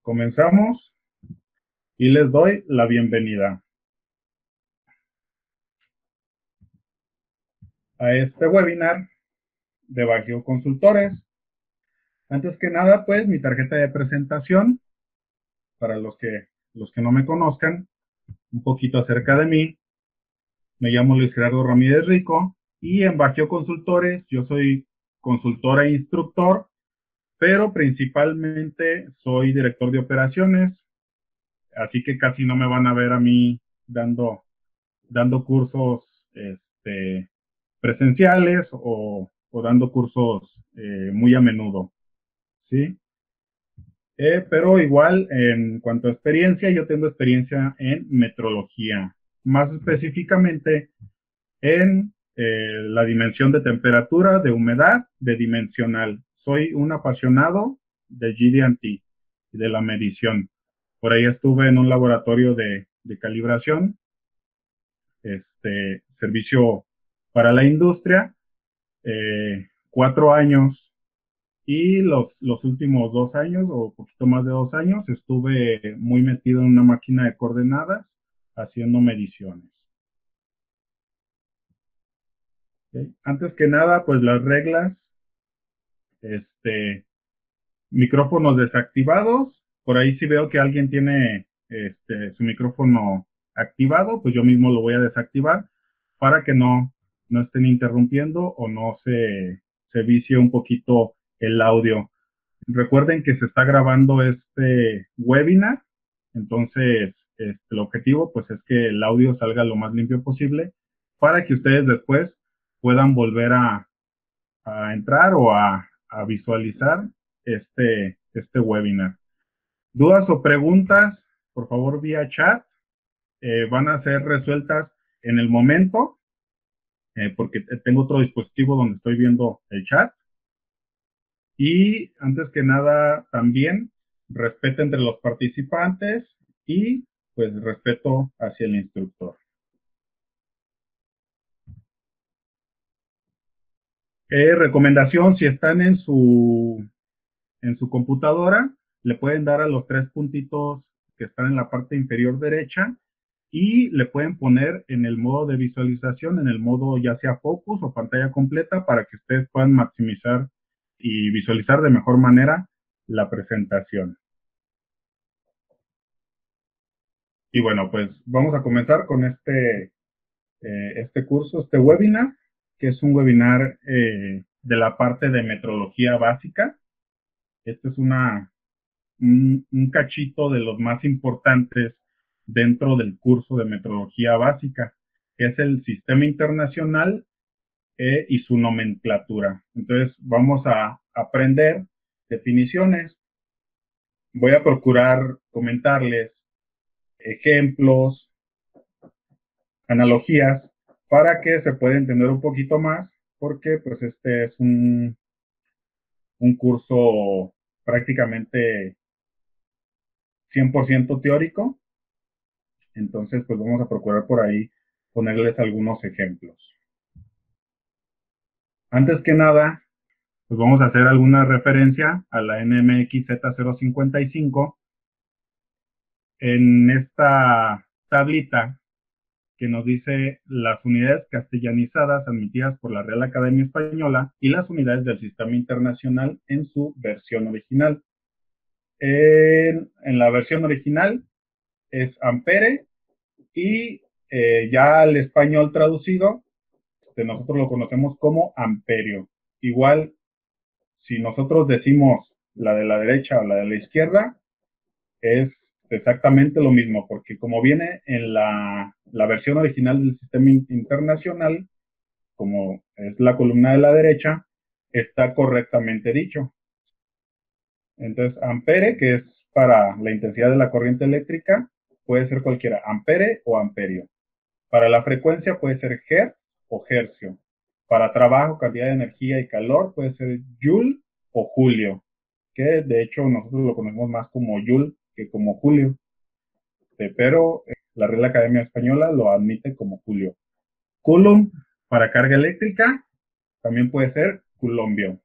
Comenzamos y les doy la bienvenida a este webinar de Bajío Consultores. Antes que nada, pues, mi tarjeta de presentación, para los que no me conozcan, un poquito acerca de mí. Me llamo Luis Gerardo Ramírez Rico y en Bajío Consultores yo soy consultor e instructor, pero principalmente soy director de operaciones, así que casi no me van a ver a mí dando cursos presenciales o dando cursos muy a menudo, ¿sí? Pero igual, en cuanto a experiencia, yo tengo experiencia en metrología, más específicamente en la dimensión de temperatura, de humedad, de dimensional. Soy un apasionado de GD&T y de la medición. Por ahí estuve en un laboratorio de calibración, servicio para la industria, 4 años, y los últimos 2 años o poquito más de 2 años estuve muy metido en una máquina de coordenadas haciendo mediciones. ¿Okay? Antes que nada, pues las reglas, micrófonos desactivados. Por ahí si veo que alguien tiene su micrófono activado, pues yo mismo lo voy a desactivar para que no estén interrumpiendo o no se vicie un poquito el audio. Recuerden que se está grabando este webinar, entonces el objetivo pues es que el audio salga lo más limpio posible para que ustedes después puedan volver a entrar o a visualizar este webinar. Dudas o preguntas, por favor vía chat, van a ser resueltas en el momento, porque tengo otro dispositivo donde estoy viendo el chat. Y antes que nada, también respeto entre los participantes y pues respeto hacia el instructor. Recomendación, si están en su computadora, le pueden dar a los 3 puntitos que están en la parte inferior derecha y le pueden poner en el modo de visualización, en el modo ya sea focus o pantalla completa, para que ustedes puedan maximizar y visualizar de mejor manera la presentación. Y bueno, pues vamos a comenzar con este curso, este webinar, que es un webinar de la parte de metrología básica. Este es un cachito de los más importantes dentro del curso de metrología básica, que es el sistema internacional y su nomenclatura. Entonces vamos a aprender definiciones. Voy a procurar comentarles ejemplos, analogías, para que se pueda entender un poquito más, porque pues este es un curso prácticamente 100% teórico. Entonces pues vamos a procurar por ahí ponerles algunos ejemplos. Antes que nada, pues vamos a hacer alguna referencia a la NMX Z055 en esta tablita que nos dice las unidades castellanizadas admitidas por la Real Academia Española y las unidades del Sistema Internacional en su versión original. En la versión original es ampere y ya al español traducido, nosotros lo conocemos como amperio. Igual, si nosotros decimos la de la derecha o la de la izquierda, es exactamente lo mismo, porque como viene en la versión original del sistema internacional, como es la columna de la derecha, está correctamente dicho. Entonces, ampere, que es para la intensidad de la corriente eléctrica, puede ser cualquiera, ampere o amperio. Para la frecuencia puede ser hertz o hercio. Para trabajo, cantidad de energía y calor puede ser joule o julio, que de hecho nosotros lo conocemos más como joule que como julio, pero la Real Academia Española lo admite como julio. Coulomb para carga eléctrica también puede ser coulombio.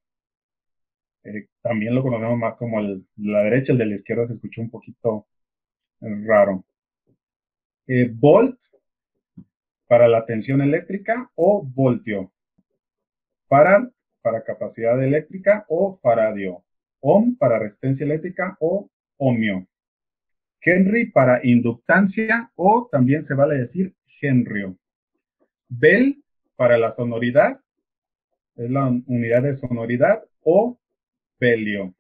También lo conocemos más como la derecha, el de la izquierda se escuchó un poquito raro. Volt para la tensión eléctrica o voltio. Farad para capacidad eléctrica o faradio. Ohm para resistencia eléctrica o ohmio. Henry para inductancia o también se vale decir henrio. Bell para la sonoridad, es la unidad de sonoridad, o belio.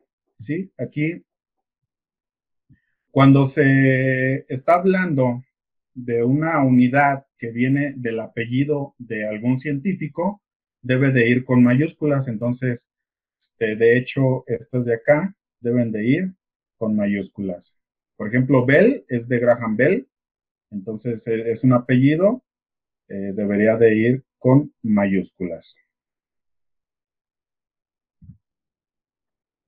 ¿Sí? Aquí, cuando se está hablando de una unidad que viene del apellido de algún científico, debe de ir con mayúsculas. Entonces, de hecho, estos de acá deben de ir con mayúsculas. Por ejemplo, Bell es de Graham Bell, entonces es un apellido, debería de ir con mayúsculas.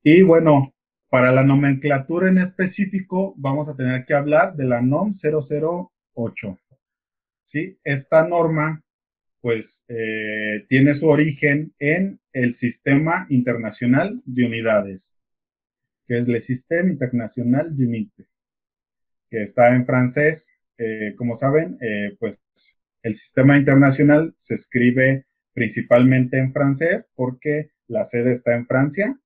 Y bueno, para la nomenclatura en específico, vamos a tener que hablar de la NOM 008. ¿Sí? Esta norma, pues, tiene su origen en el Sistema Internacional de Unidades, que es el Système International d'Unités, que está en francés. Como saben, pues el sistema internacional se escribe principalmente en francés porque la sede está en Francia,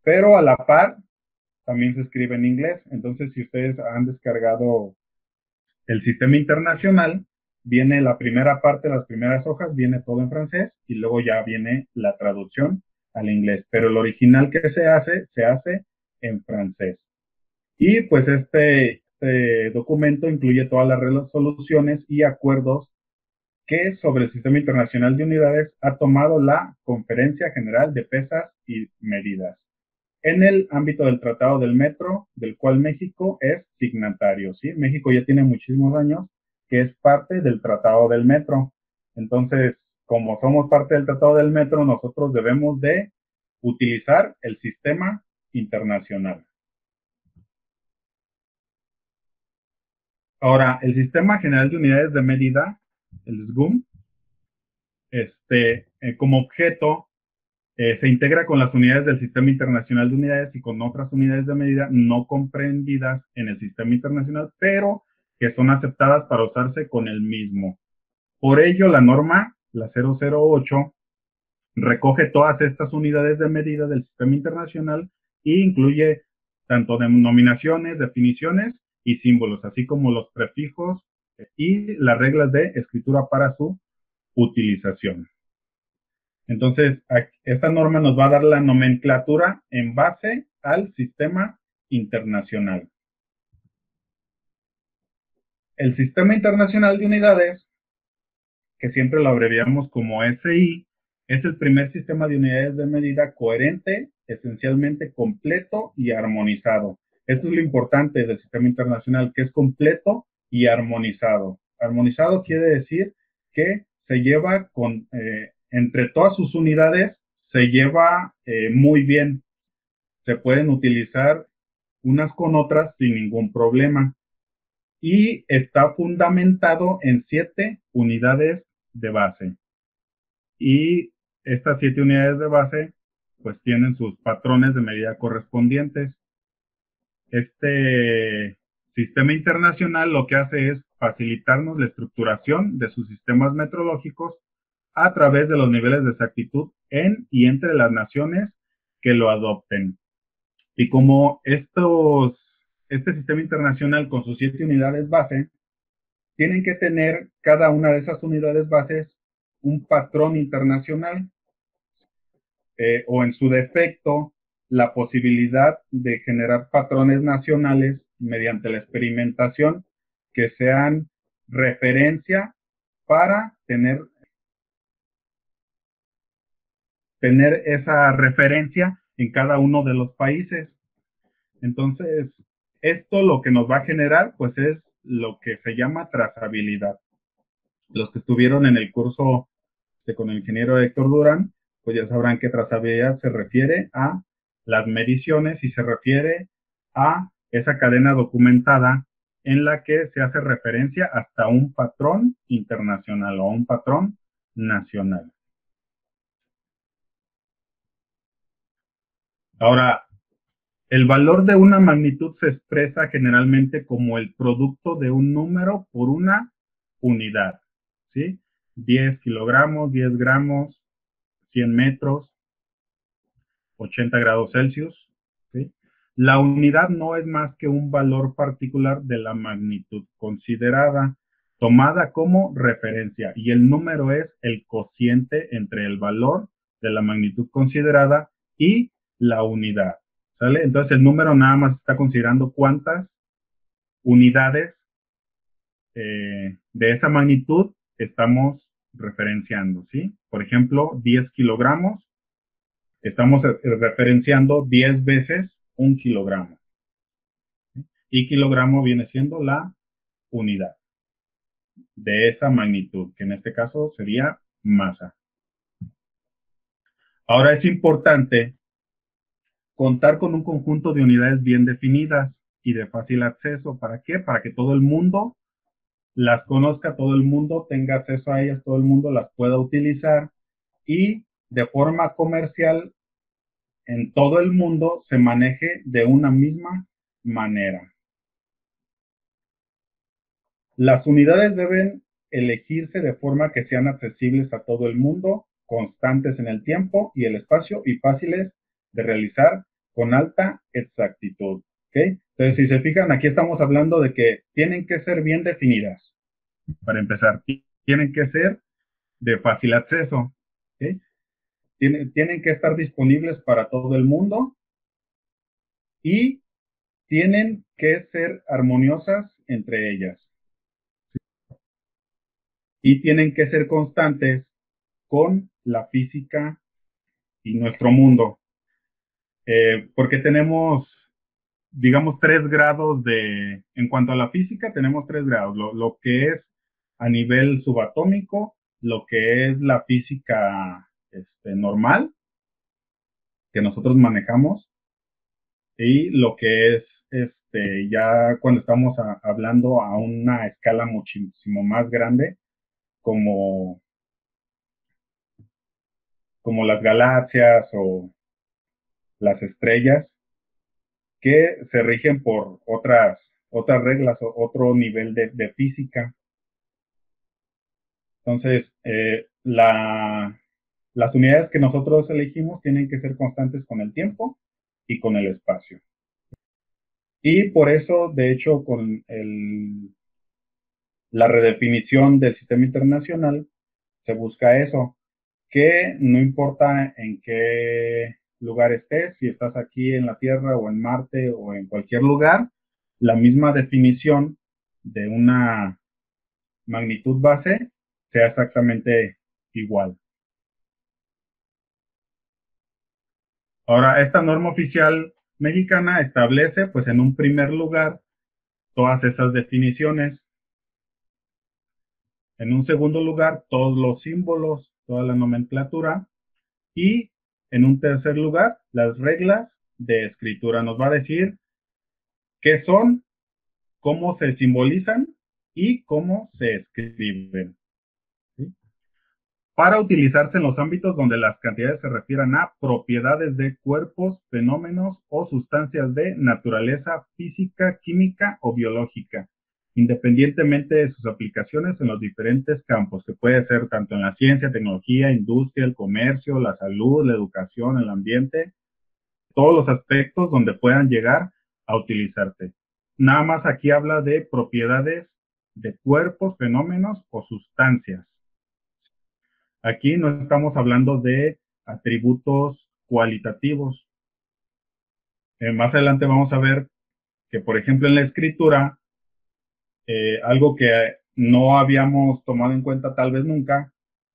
pero a la par también se escribe en inglés. Entonces, si ustedes han descargado el sistema internacional, viene la primera parte, las primeras hojas, viene todo en francés y luego ya viene la traducción al inglés. Pero el original que se hace en francés. Y pues este documento incluye todas las resoluciones y acuerdos que sobre el Sistema Internacional de Unidades ha tomado la Conferencia General de Pesas y Medidas en el ámbito del Tratado del Metro, del cual México es signatario. ¿Sí? México ya tiene muchísimos años que es parte del Tratado del Metro. Entonces, como somos parte del Tratado del Metro, nosotros debemos de utilizar el sistema internacional. Ahora, el Sistema General de Unidades de Medida, el SGUM, como objeto, se integra con las unidades del Sistema Internacional de Unidades y con otras unidades de medida no comprendidas en el Sistema Internacional, pero que son aceptadas para usarse con el mismo. Por ello, la norma, la 008, recoge todas estas unidades de medida del Sistema Internacional e incluye tanto denominaciones, definiciones y símbolos, así como los prefijos y las reglas de escritura para su utilización. Entonces, esta norma nos va a dar la nomenclatura en base al sistema internacional. El Sistema Internacional de Unidades, que siempre lo abreviamos como SI, es el primer sistema de unidades de medida coherente, esencialmente completo y armonizado. Esto es lo importante del sistema internacional, que es completo y armonizado. Armonizado quiere decir que se lleva entre todas sus unidades, se lleva muy bien. Se pueden utilizar unas con otras sin ningún problema. Y está fundamentado en 7 unidades de base. Y estas 7 unidades de base pues tienen sus patrones de medida correspondientes. Este sistema internacional lo que hace es facilitarnos la estructuración de sus sistemas metrológicos a través de los niveles de exactitud en y entre las naciones que lo adopten. Y como este sistema internacional con sus 7 unidades base, tienen que tener cada una de esas unidades bases un patrón internacional o en su defecto la posibilidad de generar patrones nacionales mediante la experimentación que sean referencia para tener esa referencia en cada uno de los países. Entonces, esto lo que nos va a generar pues es lo que se llama trazabilidad. Los que estuvieron en el curso con el ingeniero Héctor Durán, pues ya sabrán que trazabilidad se refiere a las mediciones y se refiere a esa cadena documentada en la que se hace referencia hasta un patrón internacional o un patrón nacional. Ahora, el valor de una magnitud se expresa generalmente como el producto de un número por una unidad, ¿sí? 10 kilogramos, 10 gramos, 100 metros, 80 grados Celsius, ¿sí? La unidad no es más que un valor particular de la magnitud considerada, tomada como referencia, y el número es el cociente entre el valor de la magnitud considerada y la unidad, ¿sale? Entonces el número nada más está considerando cuántas unidades de esa magnitud estamos referenciando, ¿sí? Por ejemplo, 10 kilogramos, estamos referenciando 10 veces un kilogramo. ¿Sí? Y kilogramo viene siendo la unidad de esa magnitud, que en este caso sería masa. Ahora es importante contar con un conjunto de unidades bien definidas y de fácil acceso. ¿Para qué? Para que todo el mundo las conozca, todo el mundo tenga acceso a ellas, todo el mundo las pueda utilizar y de forma comercial en todo el mundo se maneje de una misma manera. Las unidades deben elegirse de forma que sean accesibles a todo el mundo, constantes en el tiempo y el espacio y fáciles de realizar con alta exactitud. ¿Okay? Entonces, si se fijan, aquí estamos hablando de que tienen que ser bien definidas. Para empezar, tienen que ser de fácil acceso. ¿Okay? Tienen que estar disponibles para todo el mundo y tienen que ser armoniosas entre ellas. Y tienen que ser constantes con la física y nuestro mundo. Porque tenemos, digamos, 3 grados en cuanto a la física, tenemos 3 grados. Lo que es a nivel subatómico, lo que es la física normal que nosotros manejamos y lo que es ya cuando estamos hablando a una escala muchísimo más grande, como, como las galaxias o las estrellas, que se rigen por otras reglas o otro nivel de física. Entonces, las unidades que nosotros elegimos tienen que ser constantes con el tiempo y con el espacio. Y por eso, de hecho, con la redefinición del sistema internacional, se busca eso, que no importa en qué lugar estés, si estás aquí en la Tierra o en Marte o en cualquier lugar, la misma definición de una magnitud base sea exactamente igual. Ahora, esta norma oficial mexicana establece, pues en un primer lugar, todas esas definiciones. En un segundo lugar, todos los símbolos, toda la nomenclatura. Y en un tercer lugar, las reglas de escritura. Nos va a decir qué son, cómo se simbolizan y cómo se escriben. ¿Sí? Para utilizarse en los ámbitos donde las cantidades se refieran a propiedades de cuerpos, fenómenos o sustancias de naturaleza física, química o biológica, independientemente de sus aplicaciones en los diferentes campos, que puede ser tanto en la ciencia, tecnología, industria, el comercio, la salud, la educación, el ambiente, todos los aspectos donde puedan llegar a utilizarse. Nada más aquí habla de propiedades de cuerpos, fenómenos o sustancias. Aquí no estamos hablando de atributos cualitativos. Más adelante vamos a ver que, por ejemplo, en la escritura, algo que no habíamos tomado en cuenta tal vez nunca,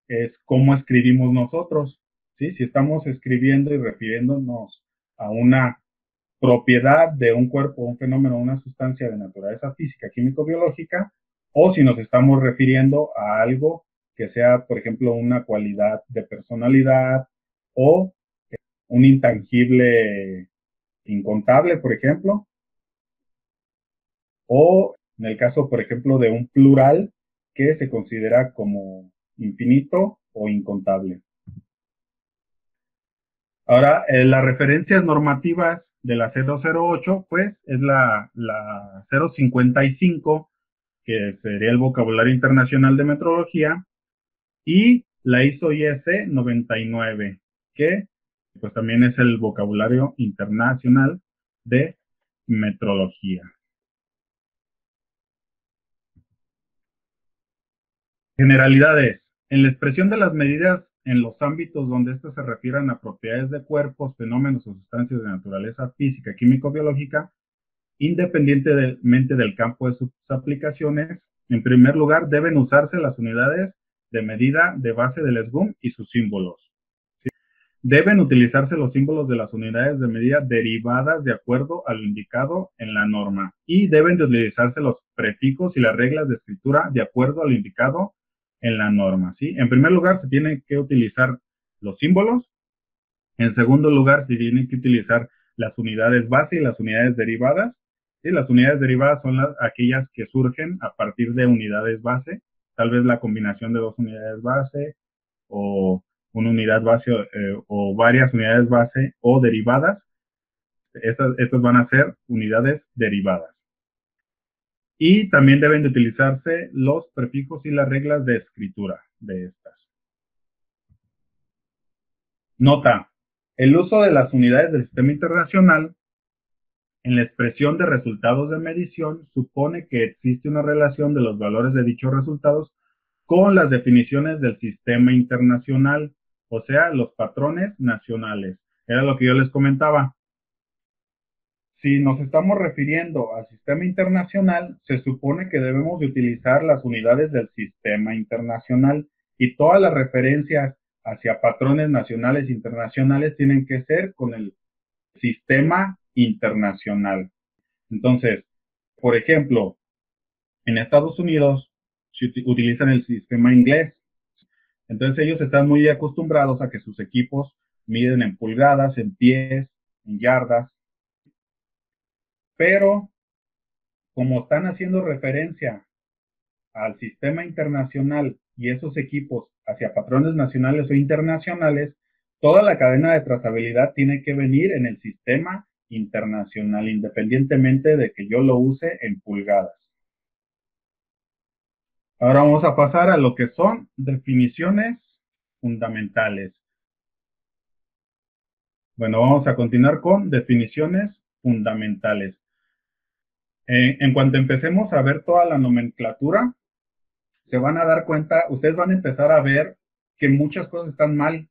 es cómo escribimos nosotros. ¿Sí? Si estamos escribiendo y refiriéndonos a una propiedad de un cuerpo, un fenómeno, una sustancia de naturaleza física, químico-biológica, o si nos estamos refiriendo a algo que sea, por ejemplo, una cualidad de personalidad o un intangible incontable, por ejemplo, o en el caso, por ejemplo, de un plural que se considera como infinito o incontable. Ahora, las referencias normativas de la 008, pues, es la 055, que sería el vocabulario internacional de metrología, y la ISO-IS 99, que pues también es el vocabulario internacional de metrología. Generalidades. En la expresión de las medidas en los ámbitos donde éstas se refieran a propiedades de cuerpos, fenómenos o sustancias de naturaleza física, químico-biológica, independientemente del campo de sus aplicaciones, en primer lugar deben usarse las unidades de medida de base del SGUM y sus símbolos. Deben utilizarse los símbolos de las unidades de medida derivadas de acuerdo a lo indicado en la norma y deben de utilizarse los prefijos y las reglas de escritura de acuerdo a lo indicado en la norma, ¿sí? En primer lugar, se tienen que utilizar los símbolos. En segundo lugar, se tienen que utilizar las unidades base y las unidades derivadas. ¿Sí? Las unidades derivadas son aquellas que surgen a partir de unidades base, tal vez la combinación de dos unidades base o una unidad base o varias unidades base o derivadas. Estas van a ser unidades derivadas. Y también deben de utilizarse los prefijos y las reglas de escritura de estas. Nota, el uso de las unidades del sistema internacional en la expresión de resultados de medición supone que existe una relación de los valores de dichos resultados con las definiciones del sistema internacional, o sea, los patrones nacionales. Era lo que yo les comentaba. Si nos estamos refiriendo al sistema internacional, se supone que debemos de utilizar las unidades del sistema internacional y todas las referencias hacia patrones nacionales e internacionales tienen que ser con el sistema internacional. Entonces, por ejemplo, en Estados Unidos se utilizan el sistema inglés. Entonces ellos están muy acostumbrados a que sus equipos miden en pulgadas, en pies, en yardas. Pero como están haciendo referencia al sistema internacional y esos equipos hacia patrones nacionales o internacionales, toda la cadena de trazabilidad tiene que venir en el sistema internacional, independientemente de que yo lo use en pulgadas. Ahora vamos a pasar a lo que son definiciones fundamentales. Bueno, vamos a continuar con definiciones fundamentales. En cuanto empecemos a ver toda la nomenclatura, se van a dar cuenta, ustedes van a empezar a ver que muchas cosas están mal.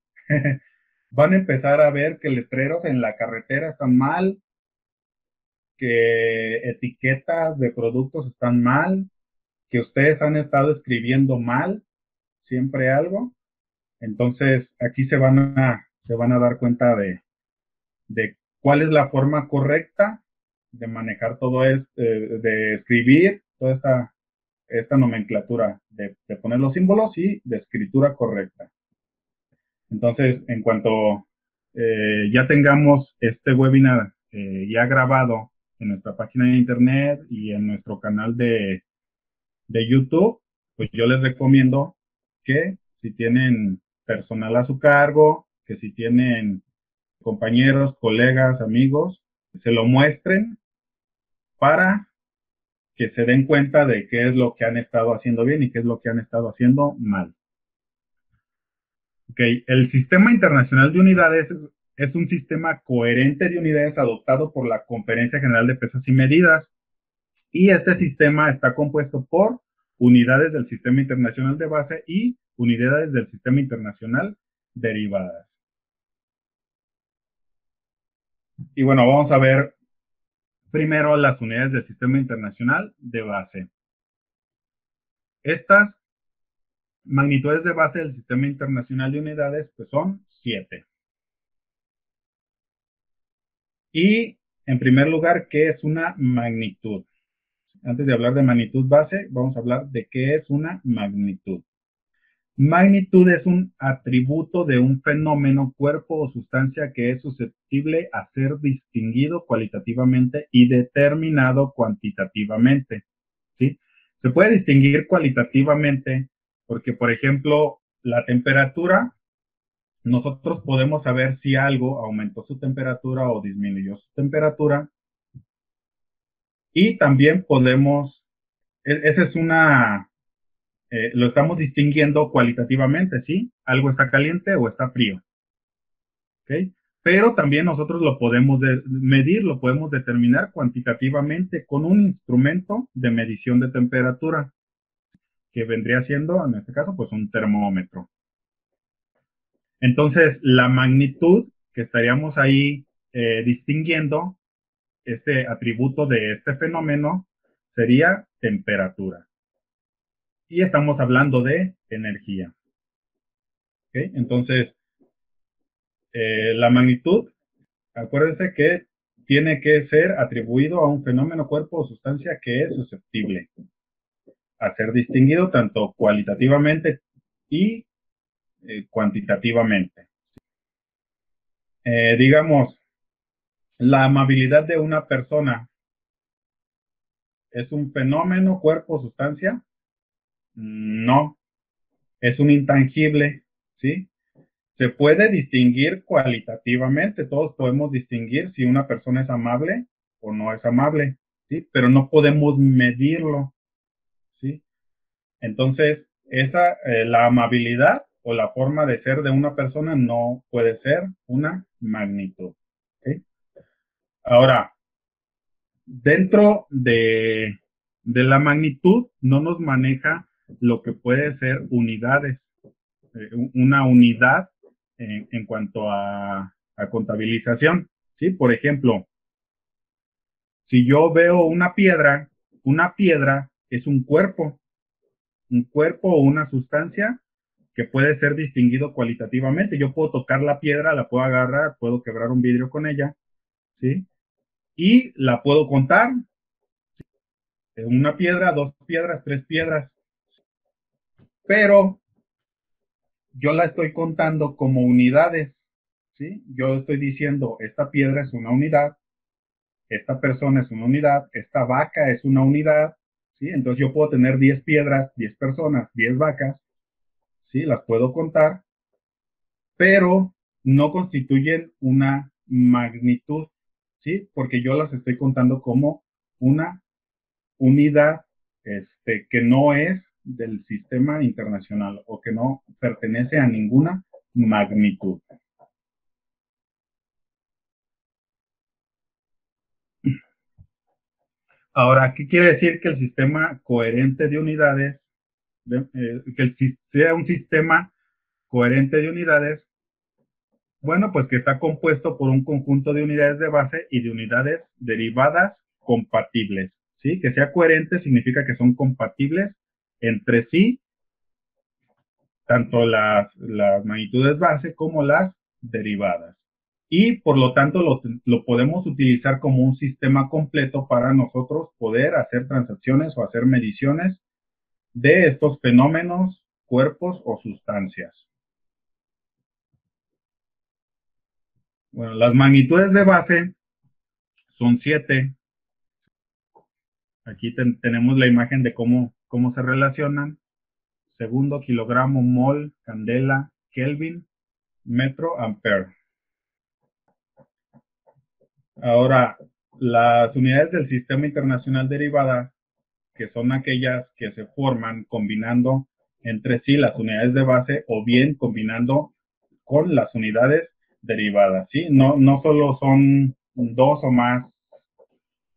Van a empezar a ver que letreros en la carretera están mal, que etiquetas de productos están mal, que ustedes han estado escribiendo mal, siempre algo. Entonces, aquí se van a dar cuenta de cuál es la forma correcta de manejar todo esto, de escribir toda esta nomenclatura, de poner los símbolos y de escritura correcta. Entonces, en cuanto ya tengamos este webinar ya grabado en nuestra página de internet y en nuestro canal de YouTube, pues yo les recomiendo que si tienen personal a su cargo, que si tienen compañeros, colegas, amigos, se lo muestren para que se den cuenta de qué es lo que han estado haciendo bien y qué es lo que han estado haciendo mal. Okay. El Sistema Internacional de Unidades es un sistema coherente de unidades adoptado por la Conferencia General de Pesas y Medidas. Y este sistema está compuesto por unidades del Sistema Internacional de Base y unidades del Sistema Internacional derivadas. Y bueno, vamos a ver primero las unidades del Sistema Internacional de Base. Estas magnitudes de base del Sistema Internacional de Unidades pues son 7. Y en primer lugar, ¿qué es una magnitud? Antes de hablar de magnitud base, vamos a hablar de qué es una magnitud. Magnitud es un atributo de un fenómeno, cuerpo o sustancia que es susceptible a ser distinguido cualitativamente y determinado cuantitativamente, ¿sí? Se puede distinguir cualitativamente porque, por ejemplo, la temperatura nosotros podemos saber si algo aumentó su temperatura o disminuyó su temperatura. Y también podemos, esa es una, lo estamos distinguiendo cualitativamente, ¿sí? Algo está caliente o está frío, ¿ok? Pero también nosotros lo podemos medir, lo podemos determinar cuantitativamente con un instrumento de medición de temperatura, que vendría siendo, en este caso, pues un termómetro. Entonces, la magnitud que estaríamos ahí distinguiendo, este atributo de este fenómeno, sería temperatura. Y estamos hablando de energía. ¿Okay? Entonces, la magnitud, acuérdense que tiene que ser atribuido a un fenómeno, cuerpo o sustancia que es susceptible a ser distinguido tanto cualitativamente y cuantitativamente. Digamos, la amabilidad de una persona es un fenómeno, cuerpo o sustancia. No, es un intangible, ¿sí? Se puede distinguir cualitativamente, todos podemos distinguir si una persona es amable o no es amable, ¿sí? Pero no podemos medirlo, ¿sí? Entonces, la amabilidad o la forma de ser de una persona no puede ser una magnitud, ¿sí? Ahora, dentro de la magnitud no nos maneja lo que puede ser unidades, una unidad en cuanto a contabilización, ¿sí? Por ejemplo, si yo veo una piedra es un cuerpo o una sustancia que puede ser distinguido cualitativamente. Yo puedo tocar la piedra, la puedo agarrar, puedo quebrar un vidrio con ella, ¿sí? Y la puedo contar. Una piedra, dos piedras, tres piedras. Pero yo la estoy contando como unidades, ¿sí? Yo estoy diciendo, esta piedra es una unidad, esta persona es una unidad, esta vaca es una unidad, ¿sí? Entonces yo puedo tener 10 piedras, 10 personas, 10 vacas, ¿sí? Las puedo contar, pero no constituyen una magnitud, ¿sí? Porque yo las estoy contando como una unidad que no es del sistema internacional o que no pertenece a ninguna magnitud. Ahora, ¿qué quiere decir que el sistema coherente de unidades, sea un sistema coherente de unidades? Bueno, pues que está compuesto por un conjunto de unidades de base y de unidades derivadas compatibles, ¿sí? Que sea coherente significa que son compatibles entre sí, tanto las magnitudes base como las derivadas. Y por lo tanto lo podemos utilizar como un sistema completo para nosotros poder hacer transacciones o hacer mediciones de estos fenómenos, cuerpos o sustancias. Bueno, las magnitudes de base son 7. Aquí tenemos la imagen de cómo se relacionan. Segundo, kilogramo, mol, candela, Kelvin, metro, ampere. Ahora, las unidades del Sistema Internacional Derivada, que son aquellas que se forman combinando entre sí las unidades de base o bien combinando con las unidades derivadas, ¿sí? No solo son dos o más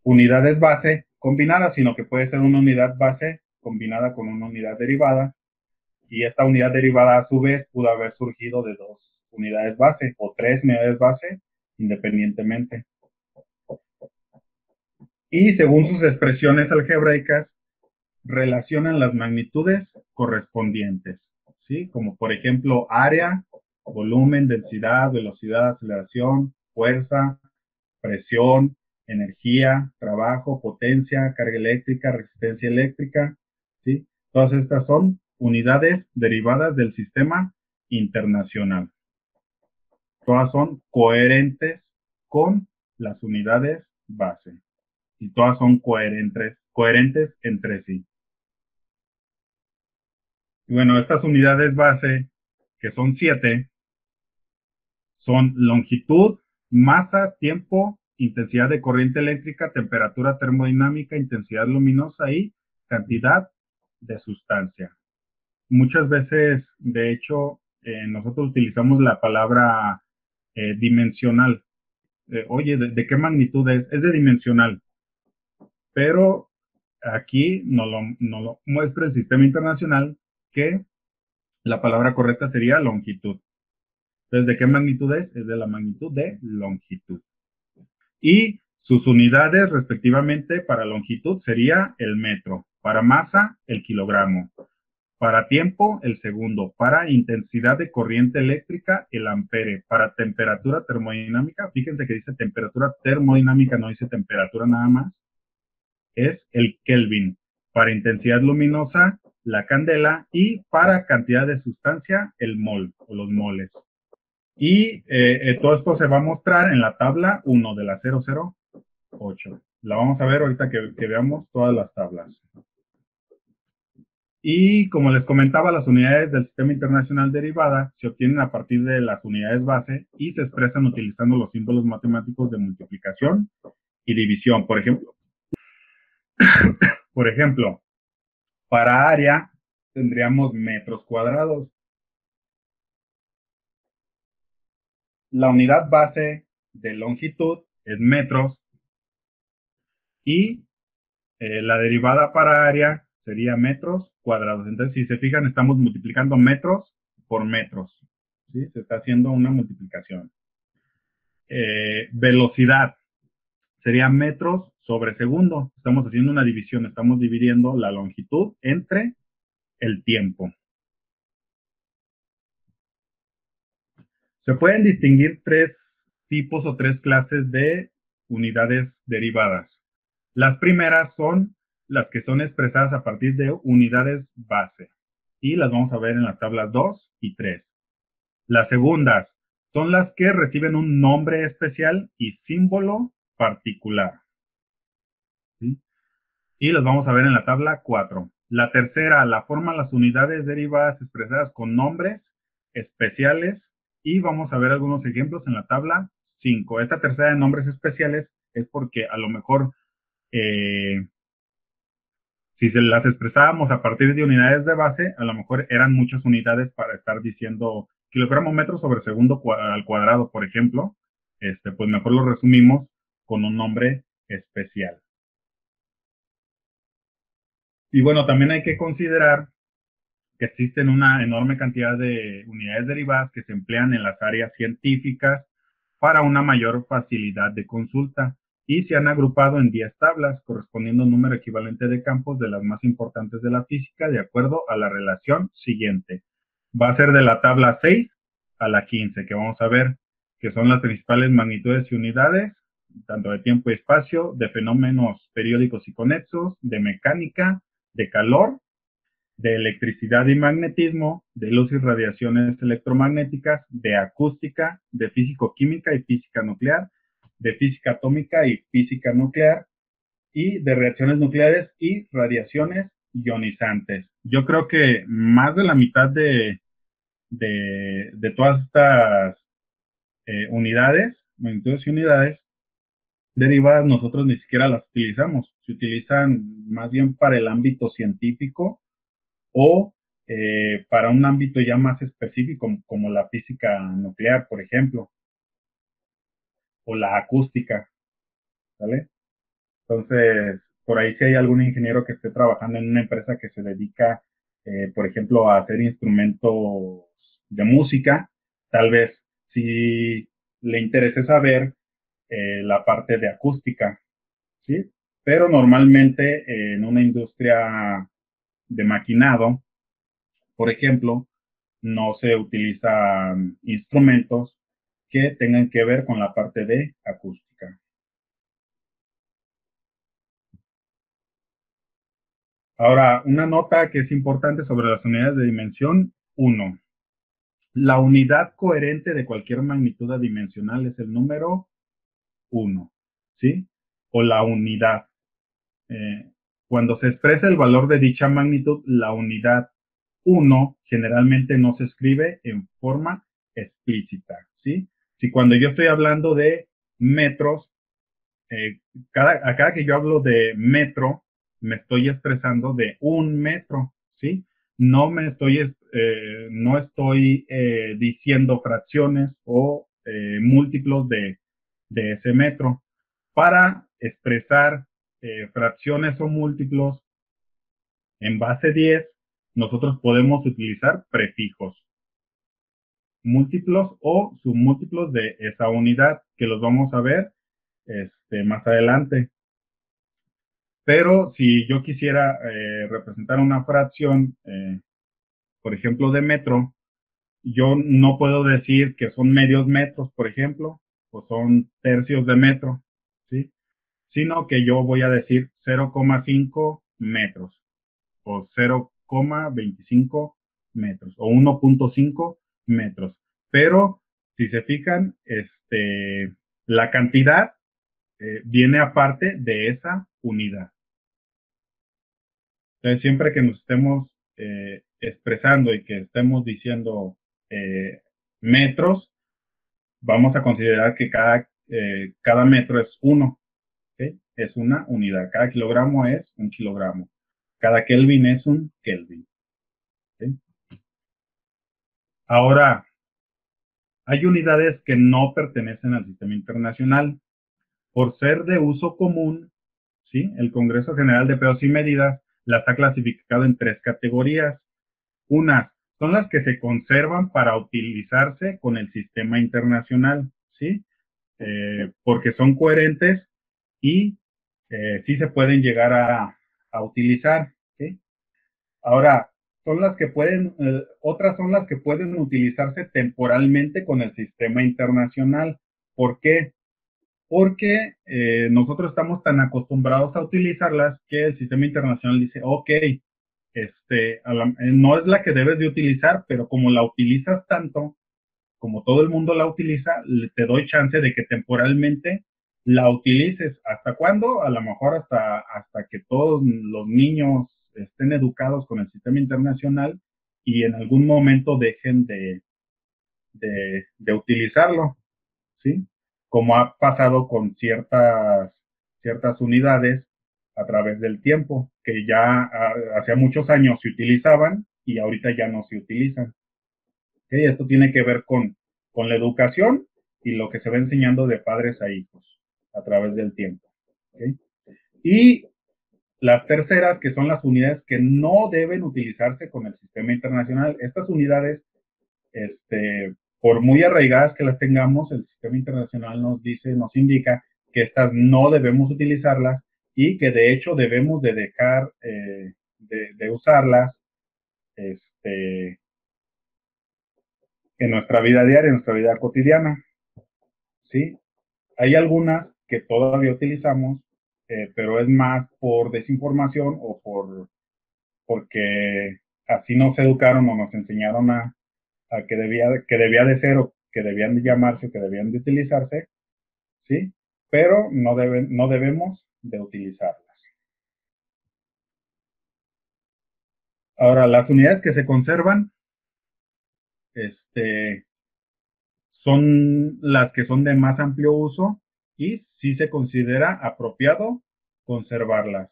unidades base combinadas, sino que puede ser una unidad base combinada con una unidad derivada, y esta unidad derivada a su vez pudo haber surgido de dos unidades base o tres unidades base independientemente. Y según sus expresiones algebraicas, relacionan las magnitudes correspondientes, ¿sí? Como por ejemplo área, volumen, densidad, velocidad, aceleración, fuerza, presión, energía, trabajo, potencia, carga eléctrica, resistencia eléctrica, ¿sí? Todas estas son unidades derivadas del sistema internacional. Todas son coherentes con las unidades base y todas son coherentes entre sí. Y bueno, estas unidades base, que son 7, Son longitud, masa, tiempo, intensidad de corriente eléctrica, temperatura termodinámica, intensidad luminosa y cantidad de sustancia. Muchas veces, de hecho, nosotros utilizamos la palabra dimensional. Oye, ¿de qué magnitud es? Es de dimensional, pero aquí nos lo muestra el sistema internacional que la palabra correcta sería longitud. Entonces, ¿de qué magnitud es? Es de la magnitud de longitud. Y sus unidades respectivamente para longitud sería el metro, para masa el kilogramo, para tiempo el segundo, para intensidad de corriente eléctrica el ampere, para temperatura termodinámica, fíjense que dice temperatura termodinámica, no dice temperatura nada más, es el Kelvin, para intensidad luminosa la candela y para cantidad de sustancia el mol o los moles. Y todo esto se va a mostrar en la tabla 1 de la 008. La vamos a ver ahorita que veamos todas las tablas. Y como les comentaba, las unidades del Sistema Internacional Derivada se obtienen a partir de las unidades base y se expresan utilizando los símbolos matemáticos de multiplicación y división. Por ejemplo, para área tendríamos metros cuadrados. La unidad base de longitud es metros y la derivada para área sería metros cuadrados. Entonces, si se fijan, estamos multiplicando metros por metros. ¿Sí? Se está haciendo una multiplicación. Velocidad sería metros sobre segundo. Estamos haciendo una división. Estamos dividiendo la longitud entre el tiempo. Se pueden distinguir tres tipos o tres clases de unidades derivadas. Las primeras son las que son expresadas a partir de unidades base y las vamos a ver en las tablas 2 y 3. Las segundas son las que reciben un nombre especial y símbolo particular. ¿Sí? Y las vamos a ver en la tabla 4. La tercera la forman las unidades derivadas expresadas con nombres especiales y vamos a ver algunos ejemplos en la tabla 5. Esta tercera de nombres especiales es porque a lo mejor si se las expresábamos a partir de unidades de base, a lo mejor eran muchas unidades para estar diciendo kilogramo metro sobre segundo al cuadrado, por ejemplo. Pues mejor lo resumimos con un nombre especial. Y bueno, también hay que considerar que existen una enorme cantidad de unidades derivadas que se emplean en las áreas científicas para una mayor facilidad de consulta y se han agrupado en 10 tablas correspondiendo a un número equivalente de campos de las más importantes de la física de acuerdo a la relación siguiente. Va a ser de la tabla 6 a la 15 que vamos a ver, que son las principales magnitudes y unidades, tanto de tiempo y espacio, de fenómenos periódicos y conexos, de mecánica, de calor, de electricidad y magnetismo, de luz y radiaciones electromagnéticas, de acústica, de físico-química y física nuclear, de física atómica y física nuclear, y de reacciones nucleares y radiaciones ionizantes. Yo creo que más de la mitad de todas estas unidades, magnitudes y unidades derivadas, nosotros ni siquiera las utilizamos. Se utilizan más bien para el ámbito científico o para un ámbito ya más específico como la física nuclear, por ejemplo, o la acústica, ¿vale? Entonces, por ahí si hay algún ingeniero que esté trabajando en una empresa que se dedica, por ejemplo, a hacer instrumentos de música, tal vez si le interese saber la parte de acústica, ¿sí? Pero normalmente en una industria de maquinado, por ejemplo, no se utilizan instrumentos que tengan que ver con la parte de acústica. Ahora, una nota que es importante sobre las unidades de dimensión 1. La unidad coherente de cualquier magnitud adimensional es el número 1, ¿sí? O la unidad. Cuando se expresa el valor de dicha magnitud, la unidad 1 generalmente no se escribe en forma explícita, ¿sí? Si cuando yo estoy hablando de metros, a cada que yo hablo de metro, me estoy expresando de un metro, ¿sí? No estoy diciendo fracciones o múltiplos de ese metro. Para expresar fracciones o múltiplos en base 10, nosotros podemos utilizar prefijos, múltiplos o submúltiplos de esa unidad, que los vamos a ver más adelante. Pero si yo quisiera representar una fracción, por ejemplo, de metro, yo no puedo decir que son medios metros, por ejemplo, o son tercios de metro, ¿sí? Sino que yo voy a decir 0,5 metros, o 0,25 metros, o 1,5 metros. Pero si se fijan, la cantidad viene aparte de esa unidad. Entonces, siempre que nos estemos expresando y que estemos diciendo metros, vamos a considerar que cada metro es uno, ¿sí? Es una unidad. Cada kilogramo es un kilogramo. Cada Kelvin es un Kelvin, ¿sí? Ahora, hay unidades que no pertenecen al sistema internacional. Por ser de uso común, ¿sí? El Congreso General de Pesos y Medidas las ha clasificado en 3 categorías. Unas son las que se conservan para utilizarse con el sistema internacional, ¿sí? Porque son coherentes y sí se pueden llegar a utilizar, ¿sí? Ahora, otras son las que pueden utilizarse temporalmente con el sistema internacional. ¿Por qué? Porque nosotros estamos tan acostumbrados a utilizarlas que el sistema internacional dice, ok, no es la que debes de utilizar, pero como la utilizas tanto, como todo el mundo la utiliza, te doy chance de que temporalmente la utilices. ¿Hasta cuándo? A lo mejor hasta que todos los niños estén educados con el sistema internacional y en algún momento dejen de utilizarlo, ¿sí? Como ha pasado con ciertas unidades a través del tiempo, que ya hacía muchos años se utilizaban y ahorita ya no se utilizan. ¿Okay? Esto tiene que ver con la educación y lo que se va enseñando de padres a hijos a través del tiempo. ¿Okay? Y las terceras, que son las unidades que no deben utilizarse con el sistema internacional. Estas unidades, por muy arraigadas que las tengamos, el sistema internacional nos indica que estas no debemos utilizarlas y que de hecho debemos de dejar de usarlas en nuestra vida diaria, en nuestra vida cotidiana, ¿sí? Hay algunas que todavía utilizamos, pero es más por desinformación o porque así nos educaron o nos enseñaron a que debía de ser o que debían de llamarse o que debían de utilizarse, ¿sí? Pero no debemos de utilizarlas. Ahora, las unidades que se conservan, son las que son de más amplio uso y sí se considera apropiado conservarlas.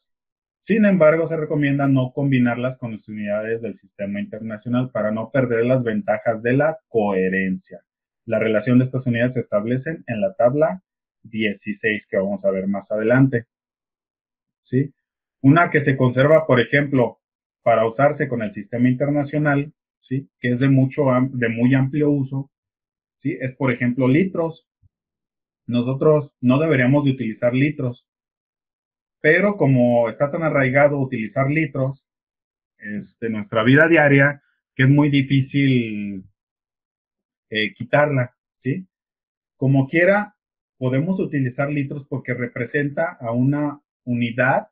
Sin embargo, se recomienda no combinarlas con las unidades del sistema internacional para no perder las ventajas de la coherencia. La relación de estas unidades se establecen en la tabla 16 que vamos a ver más adelante, ¿sí? Una que se conserva, por ejemplo, para usarse con el sistema internacional, ¿sí? Que es de muy amplio uso, ¿sí? Es, por ejemplo, litros. Nosotros no deberíamos de utilizar litros, pero como está tan arraigado utilizar litros, nuestra vida diaria, que es muy difícil quitarla, ¿sí? Como quiera, podemos utilizar litros porque representa a una unidad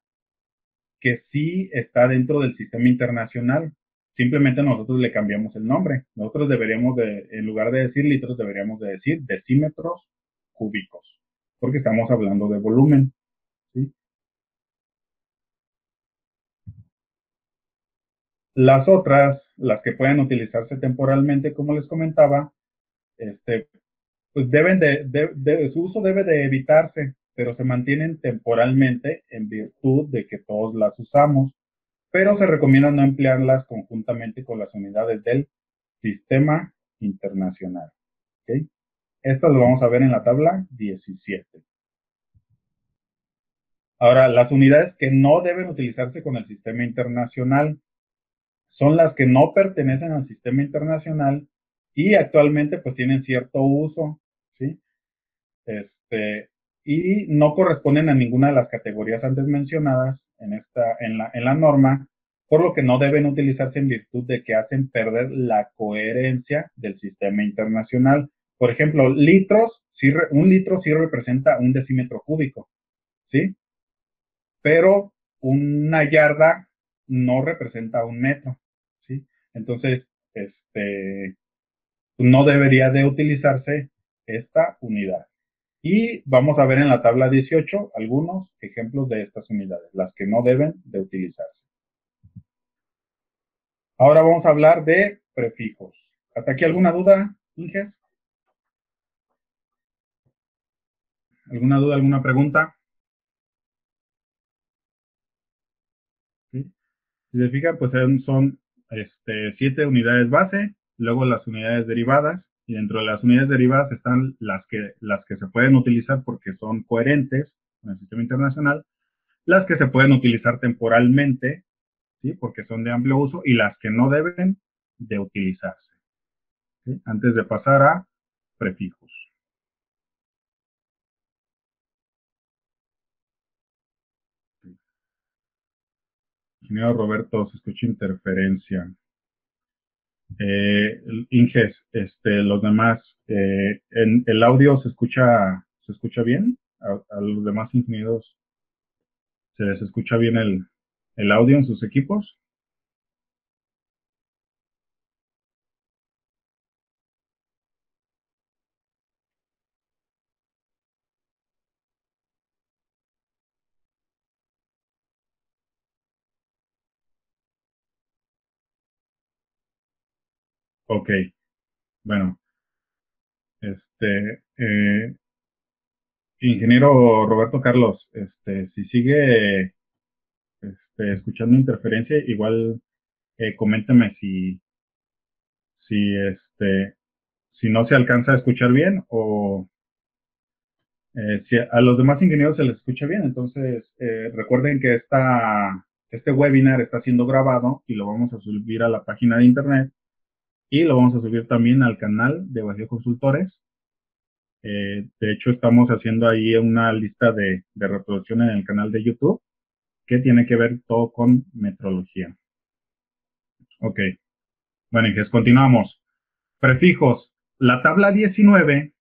que sí está dentro del sistema internacional. Simplemente nosotros le cambiamos el nombre. Nosotros deberíamos en lugar de decir litros, deberíamos de decir decímetros cúbicos, porque estamos hablando de volumen, ¿sí? Las otras, las que pueden utilizarse temporalmente, como les comentaba, pues su uso debe de evitarse, pero se mantienen temporalmente en virtud de que todos las usamos, pero se recomienda no emplearlas conjuntamente con las unidades del sistema internacional. ¿Okay? Esto lo vamos a ver en la tabla 17. Ahora, las unidades que no deben utilizarse con el sistema internacional son las que no pertenecen al sistema internacional y actualmente pues tienen cierto uso, ¿sí? Y no corresponden a ninguna de las categorías antes mencionadas en la norma, por lo que no deben utilizarse en virtud de que hacen perder la coherencia del sistema internacional. Por ejemplo, un litro sí representa un decímetro cúbico, ¿sí? Pero una yarda no representa un metro, ¿sí? Entonces, no debería de utilizarse esta unidad. Y vamos a ver en la tabla 18 algunos ejemplos de estas unidades, las que no deben de utilizarse. Ahora vamos a hablar de prefijos. ¿Hasta aquí alguna duda, Inges? ¿Alguna duda, alguna pregunta? ¿Sí? Si se fijan, pues son 7 unidades base, luego las unidades derivadas, y dentro de las unidades derivadas están las que se pueden utilizar porque son coherentes con el sistema internacional, las que se pueden utilizar temporalmente, ¿sí? Porque son de amplio uso, y las que no deben de utilizarse, ¿sí? Antes de pasar a prefijos. ¿Sí? Ingeniero Roberto, se escucha interferencia. Inges, los demás, en el audio se escucha bien. A los demás ingenieros se les escucha bien el audio en sus equipos. Ok, bueno, ingeniero Roberto Carlos, si sigue escuchando interferencia, igual coménteme si, si no se alcanza a escuchar bien o si a los demás ingenieros se les escucha bien. Entonces, recuerden que este webinar está siendo grabado y lo vamos a subir a la página de internet y lo vamos a subir también al canal de Bajío Consultores. De hecho, estamos haciendo ahí una lista de reproducción en el canal de YouTube que tiene que ver todo con metrología. Ok, bueno, entonces continuamos. Prefijos. La tabla 19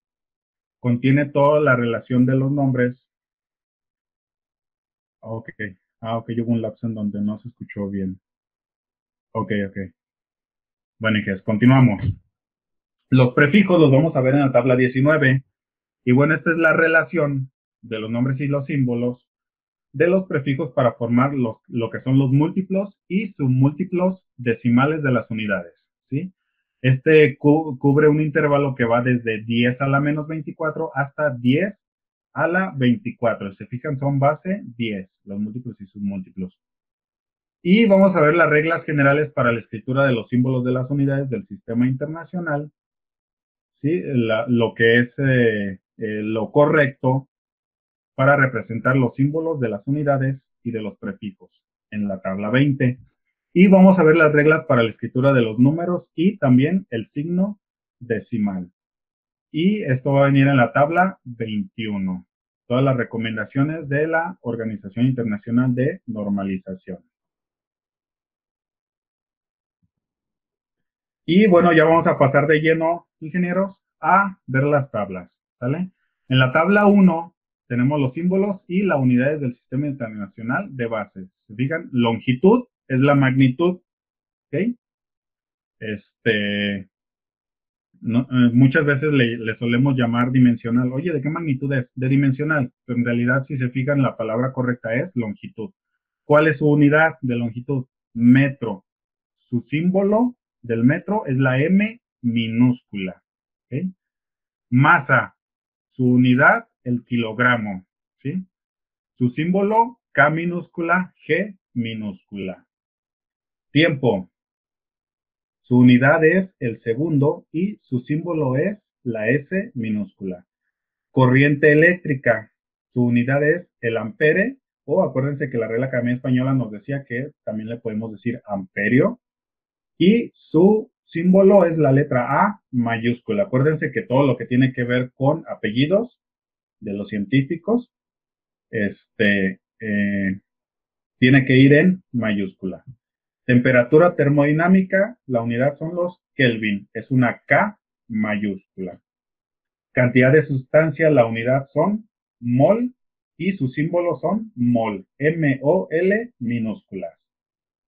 contiene toda la relación de los nombres. Ok, ok, hubo un lapso en donde no se escuchó bien. Ok, ok. Bueno, entonces continuamos. Los prefijos los vamos a ver en la tabla 19. Y bueno, esta es la relación de los nombres y los símbolos de los prefijos para formar lo que son los múltiplos y submúltiplos decimales de las unidades, ¿sí? Cubre un intervalo que va desde 10 a la menos 24 hasta 10 a la 24. Se fijan, son base 10, los múltiplos y submúltiplos. Y vamos a ver las reglas generales para la escritura de los símbolos de las unidades del sistema internacional, ¿sí? Lo que es lo correcto para representar los símbolos de las unidades y de los prefijos en la tabla 20. Y vamos a ver las reglas para la escritura de los números y también el signo decimal. Y esto va a venir en la tabla 21. Todas las recomendaciones de la Organización Internacional de Normalización. Y bueno, ya vamos a pasar de lleno, ingenieros, a ver las tablas, ¿sale? En la tabla 1 tenemos los símbolos y las unidades del Sistema Internacional de Bases. Se fijan, longitud es la magnitud, ¿ok? Muchas veces le solemos llamar dimensional. Oye, ¿de qué magnitud es? De dimensional. Pero en realidad, si se fijan, la palabra correcta es longitud. ¿Cuál es su unidad de longitud? Metro. Su símbolo del metro es la M minúscula. ¿Okay? Masa, su unidad, el kilogramo, ¿sí? Su símbolo, K minúscula, G minúscula. Tiempo, su unidad es el segundo y su símbolo es la S minúscula. Corriente eléctrica, su unidad es el ampere, o acuérdense que la Real Academia Española nos decía que también le podemos decir amperio, y su símbolo es la letra A mayúscula. Acuérdense que todo lo que tiene que ver con apellidos de los científicos, tiene que ir en mayúscula. Temperatura termodinámica, la unidad son los Kelvin, es una K mayúscula. Cantidad de sustancia, la unidad son mol y sus símbolos son mol, M-O-L minúsculas.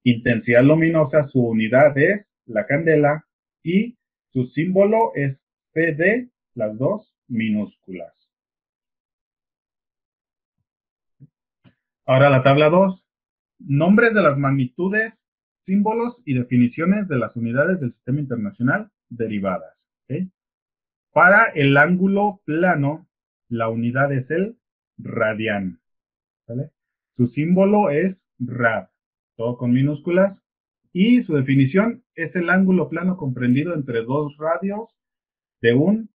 Intensidad luminosa, su unidad es la candela y su símbolo es CD, las dos minúsculas. Ahora la tabla 2. Nombres de las magnitudes, símbolos y definiciones de las unidades del Sistema Internacional derivadas. ¿Okay? Para el ángulo plano, la unidad es el radián. ¿Vale? Su símbolo es rad, todo con minúsculas. Y su definición es el ángulo plano comprendido entre dos radios de un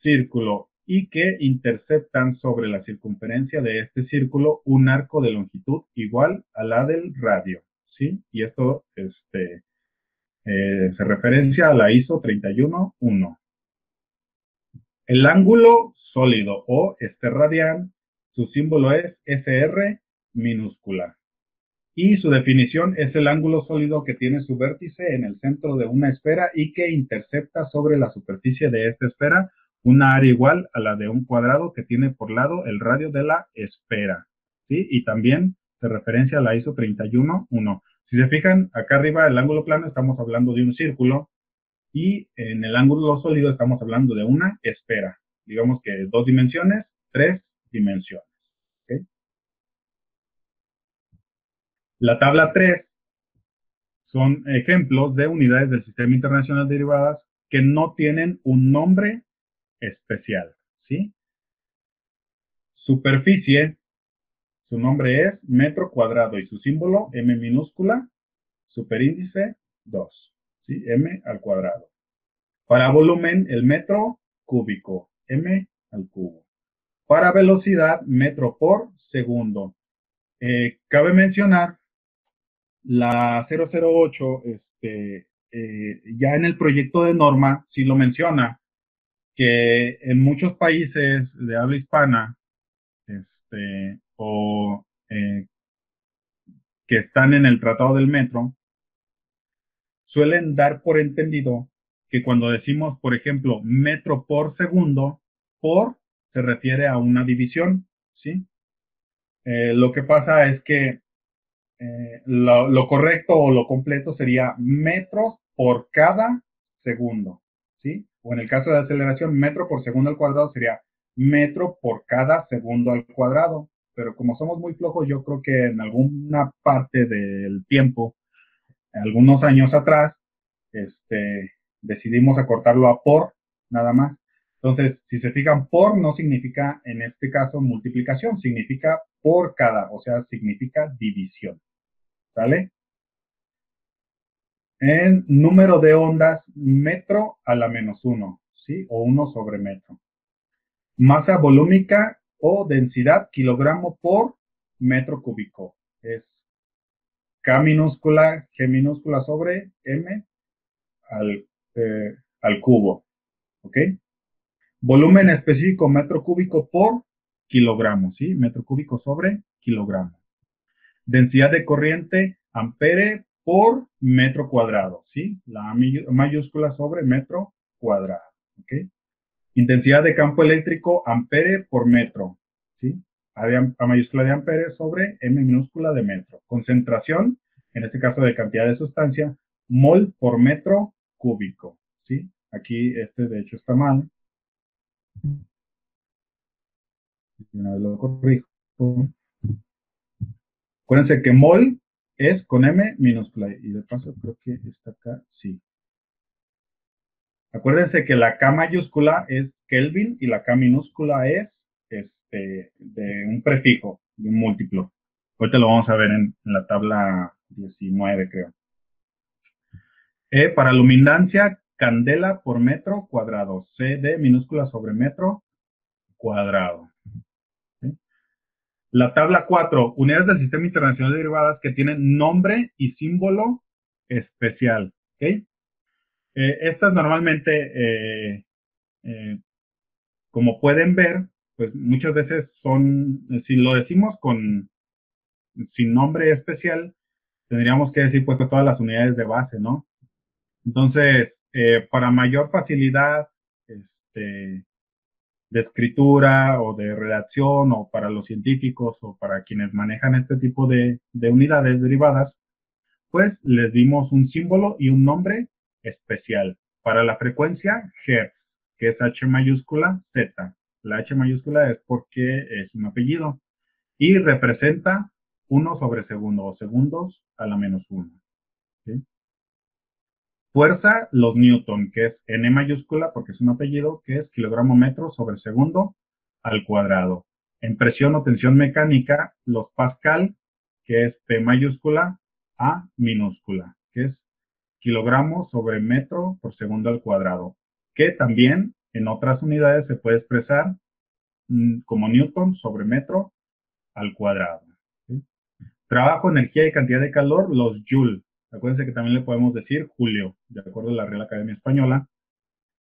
círculo y que interceptan sobre la circunferencia de este círculo un arco de longitud igual a la del radio, ¿sí? Y esto se referencia a la ISO 311. El ángulo sólido o radián, su símbolo es SR minúscula. Y su definición es el ángulo sólido que tiene su vértice en el centro de una esfera y que intercepta sobre la superficie de esta esfera una área igual a la de un cuadrado que tiene por lado el radio de la esfera. ¿Sí? Y también se referencia a la ISO 311. Si se fijan, acá arriba el ángulo plano estamos hablando de un círculo y en el ángulo sólido estamos hablando de una esfera. Digamos que 2 dimensiones, 3 dimensiones. ¿Okay? La tabla 3 son ejemplos de unidades del Sistema Internacional de Derivadas que no tienen un nombre especial, ¿sí? Superficie, su nombre es metro cuadrado y su símbolo M minúscula, superíndice 2, ¿sí? M al cuadrado. Para volumen, el metro cúbico, M al cubo. Para velocidad, metro por segundo. Cabe mencionar la 008, ya en el proyecto de norma, sí lo menciona, que en muchos países de habla hispana, o que están en el Tratado del Metro, suelen dar por entendido que cuando decimos, por ejemplo, metro por segundo, por se refiere a una división, ¿sí? Lo que pasa es que lo correcto o lo completo sería metros por cada segundo, ¿sí? O en el caso de aceleración, metro por segundo al cuadrado sería metro por cada segundo al cuadrado. Pero como somos muy flojos, yo creo que en alguna parte del tiempo, algunos años atrás, decidimos acortarlo a por, nada más. Entonces, si se fijan, por no significa, en este caso, multiplicación, significa por cada, o sea, significa división. ¿Sale? En número de ondas, metro a la -1, ¿sí? O 1 sobre metro. Masa volúmica o densidad, kilogramo por metro cúbico. Es K minúscula, G minúscula sobre M al cubo. ¿Ok? Volumen específico, metro cúbico por kilogramo, ¿sí? Metro cúbico sobre kilogramo. Densidad de corriente, ampere por metro cuadrado, ¿sí? La A mayúscula sobre metro cuadrado, ¿ok? Intensidad de campo eléctrico, ampere por metro, ¿sí? A mayúscula de ampere sobre M minúscula de metro. Concentración, en este caso de cantidad de sustancia, mol por metro cúbico, ¿sí? Aquí de hecho está mal. Lo corrijo. Acuérdense que mol es con M minúscula. Y de paso creo que está acá, sí. Acuérdense que la K mayúscula es Kelvin y la K minúscula es de un prefijo, de un múltiplo. Ahorita lo vamos a ver en la tabla 19, creo. Para luminancia, candela por metro cuadrado. CD minúscula sobre metro cuadrado. ¿Sí? La tabla 4, unidades del Sistema Internacional de Derivadas que tienen nombre y símbolo especial. ¿Okay? Estas normalmente, como pueden ver, pues muchas veces son, si lo decimos sin nombre especial, tendríamos que decir pues todas las unidades de base, ¿no? Entonces, para mayor facilidad de escritura o de redacción o para los científicos o para quienes manejan este tipo de unidades derivadas, pues les dimos un símbolo y un nombre especial. Para la frecuencia, Hertz, que es H mayúscula Z. La H mayúscula es porque es un apellido y representa 1 sobre segundo o segundos a la menos 1. ¿Sí? Fuerza, los newton, que es N mayúscula porque es un apellido, que es kilogramo metro sobre segundo al cuadrado. En presión o tensión mecánica, los pascal, que es P mayúscula A minúscula, que es kilogramo sobre metro por segundo al cuadrado, que también en otras unidades se puede expresar como newton sobre metro al cuadrado. ¿Sí? Trabajo, energía y cantidad de calor, los joule. Acuérdense que también le podemos decir Julio, de acuerdo a la Real Academia Española.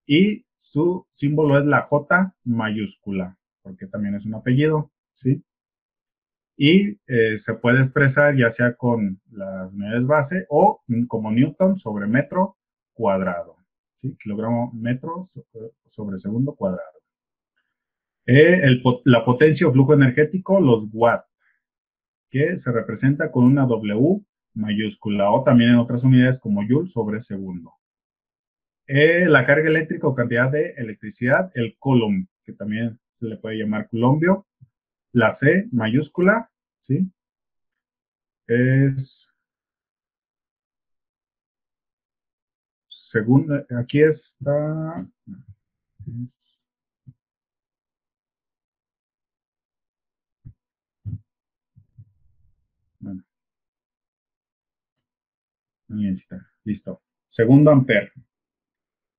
Y su símbolo es la J mayúscula, porque también es un apellido, ¿sí? Y se puede expresar ya sea con las unidades base o como newton sobre metro cuadrado, ¿sí? Kilogramo metro sobre segundo cuadrado. La potencia o flujo energético, los watts, que se representa con una W mayúscula o también en otras unidades como joule sobre segundo. La carga eléctrica o cantidad de electricidad, el coulomb, que también se le puede llamar coulombio. La C mayúscula, ¿sí? Es segunda, aquí está. Bueno, ahí está, listo. Segundo ampere.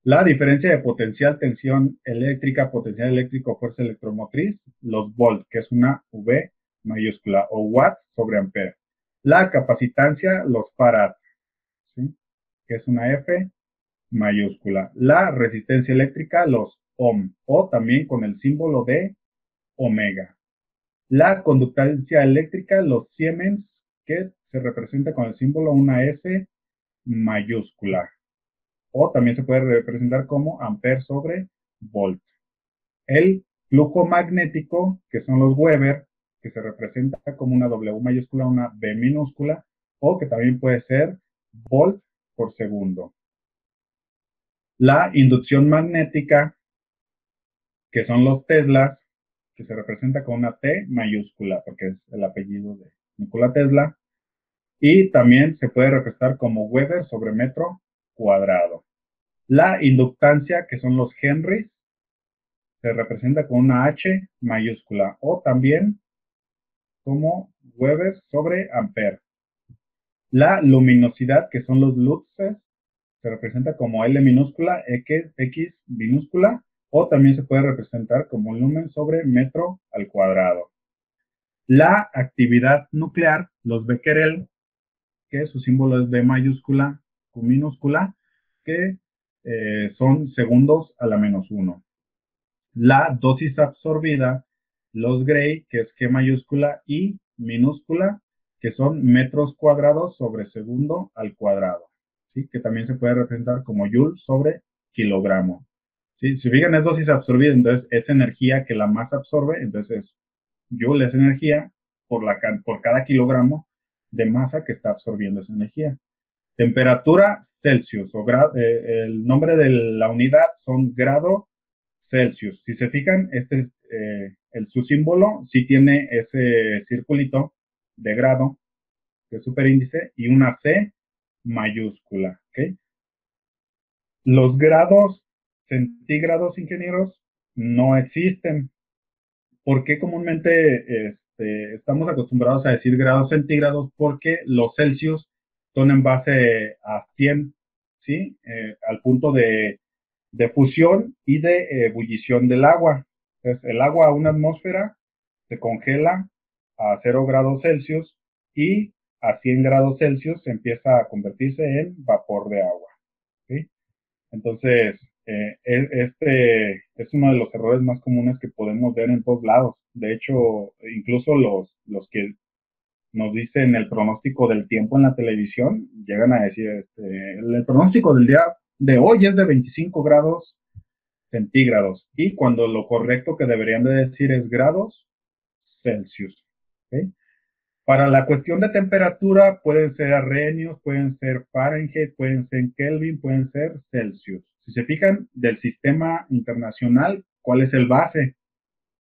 La diferencia de potencial, tensión eléctrica, potencial eléctrico, fuerza electromotriz, los volts, que es una V mayúscula, o watts sobre ampere. La capacitancia, los farad, ¿sí? Que es una F mayúscula. La resistencia eléctrica, los ohm, o también con el símbolo de omega. La conductancia eléctrica, los siemens, que se representa con el símbolo una S mayúscula. O también se puede representar como ampere sobre volt. El flujo magnético, que son los Weber, que se representa como una W mayúscula, una B minúscula, o que también puede ser volt por segundo. La inducción magnética, que son los Teslas, que se representa con una T mayúscula, porque es el apellido de Nikola Tesla, y también se puede representar como Weber sobre metro cuadrado. La inductancia, que son los Henrys, se representa con una H mayúscula o también como Weber sobre ampere. La luminosidad, que son los luxes, se representa como L minúscula, X minúscula, o también se puede representar como lumen sobre metro al cuadrado. La actividad nuclear, los becquerel, que su símbolo es B mayúscula, Q minúscula, que son segundos a la menos 1. La dosis absorbida, los Gray, que es G mayúscula y minúscula, que son metros cuadrados sobre segundo al cuadrado, ¿sí? Que también se puede representar como joule sobre kilogramo. ¿Sí? Si fijan, es dosis absorbida, entonces es energía que la masa absorbe, entonces joule es energía por cada kilogramo de masa que está absorbiendo esa energía. Temperatura Celsius, el nombre de la unidad son grado Celsius. Si se fijan, su símbolo sí tiene ese circulito de grado, de superíndice, y una C mayúscula. ¿Okay? Los grados centígrados, ingenieros, no existen. ¿Por qué comúnmente estamos acostumbrados a decir grados centígrados? Porque los Celsius son en base a 100, ¿sí? Al punto de fusión y de ebullición del agua. Entonces, el agua a una atmósfera se congela a 0 grados Celsius y a 100 grados Celsius empieza a convertirse en vapor de agua, ¿sí? Entonces, este es uno de los errores más comunes que podemos ver en todos lados. De hecho, incluso los que nos dicen el pronóstico del tiempo en la televisión, llegan a decir, el pronóstico del día de hoy es de 25 grados centígrados, y cuando lo correcto que deberían de decir es grados Celsius. ¿Okay? Para la cuestión de temperatura, pueden ser arrhenius, pueden ser Fahrenheit, pueden ser Kelvin, pueden ser Celsius. Si se fijan del sistema internacional, ¿cuál es el base?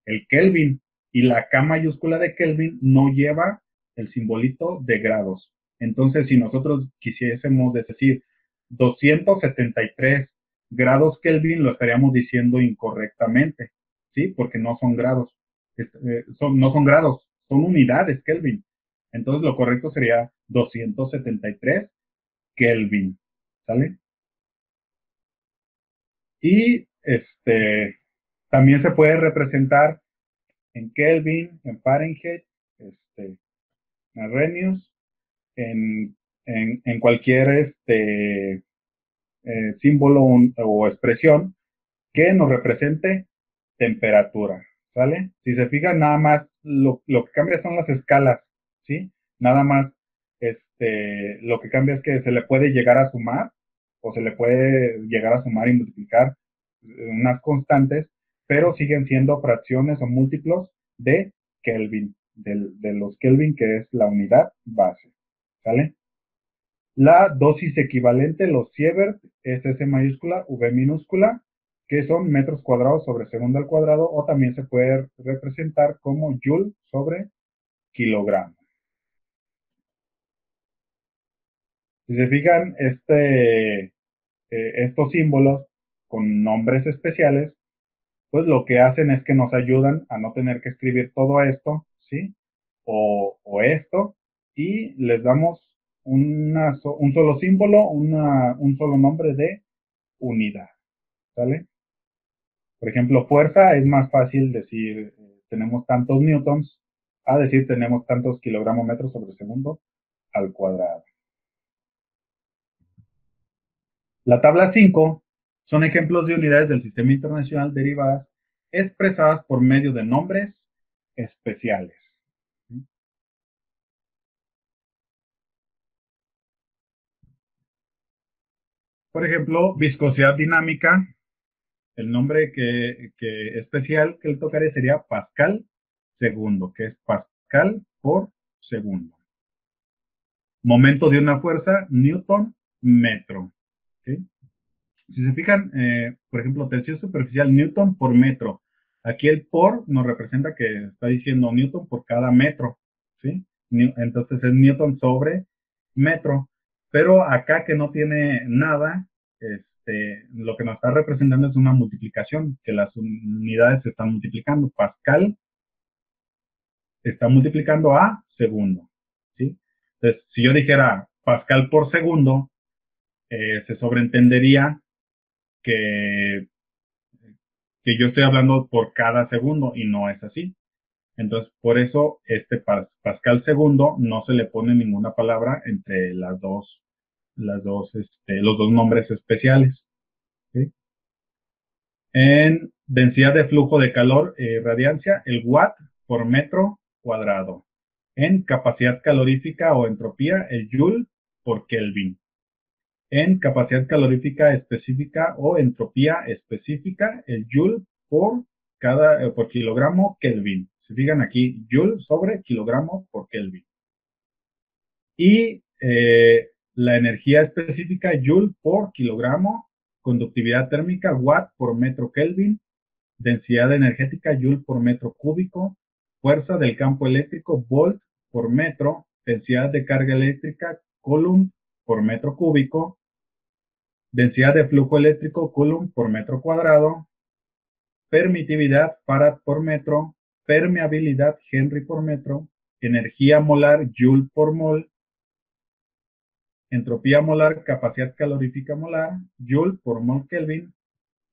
El Kelvin. Y la K mayúscula de Kelvin no lleva el simbolito de grados. Entonces, si nosotros quisiésemos decir 273 grados Kelvin, lo estaríamos diciendo incorrectamente, ¿sí? Porque no son grados. No son grados, son unidades Kelvin. Entonces, lo correcto sería 273 Kelvin, ¿sale? Y también se puede representar en Kelvin, en Fahrenheit, en Arrhenius, en cualquier símbolo o expresión que nos represente temperatura, ¿sale? Si se fijan, nada más lo que cambia son las escalas, ¿sí? Nada más lo que cambia es que se le puede llegar a sumar o se le puede llegar a sumar y multiplicar unas constantes, pero siguen siendo fracciones o múltiplos de Kelvin, de los Kelvin, que es la unidad base, ¿sale? La dosis equivalente, los Sievert, es S mayúscula, V minúscula, que son metros cuadrados sobre segundo al cuadrado, o también se puede representar como Joule sobre kilogramo. Si se fijan, estos símbolos con nombres especiales, pues lo que hacen es que nos ayudan a no tener que escribir todo esto, ¿sí? O esto, y les damos un solo símbolo, un solo nombre de unidad, ¿sale? Por ejemplo, fuerza es más fácil decir tenemos tantos newtons a decir tenemos tantos kilogramos metros sobre segundo al cuadrado. La tabla 5 son ejemplos de unidades del sistema internacional derivadas expresadas por medio de nombres especiales. Por ejemplo, viscosidad dinámica, el nombre que especial que le tocaría sería Pascal segundo, que es Pascal por segundo. Momento de una fuerza, Newton metro. ¿Sí? Si se fijan, por ejemplo, tensión superficial, Newton por metro. Aquí el por nos representa que está diciendo Newton por cada metro. ¿Sí? Entonces es Newton sobre metro. Pero acá que no tiene nada, lo que nos está representando es una multiplicación, que las unidades se están multiplicando. Pascal está multiplicando a segundo. ¿Sí? Entonces, si yo dijera Pascal por segundo, se sobreentendería que, que yo estoy hablando por cada segundo y no es así. Entonces, por eso Pascal segundo no se le pone ninguna palabra entre los dos nombres especiales. ¿Sí? En densidad de flujo de calor, radiancia, el watt por metro cuadrado. En capacidad calorífica o entropía, el joule por Kelvin. En capacidad calorífica específica o entropía específica, el joule por kilogramo Kelvin. Se fijan aquí, joule sobre kilogramo por Kelvin. Y la energía específica, joule por kilogramo, conductividad térmica, watt por metro Kelvin, densidad energética, joule por metro cúbico, fuerza del campo eléctrico, volt por metro, densidad de carga eléctrica, coulomb por metro cúbico, densidad de flujo eléctrico, coulomb por metro cuadrado, permitividad, farad por metro, permeabilidad, Henry por metro, energía molar, Joule por mol, entropía molar, capacidad calorífica molar, Joule por mol Kelvin,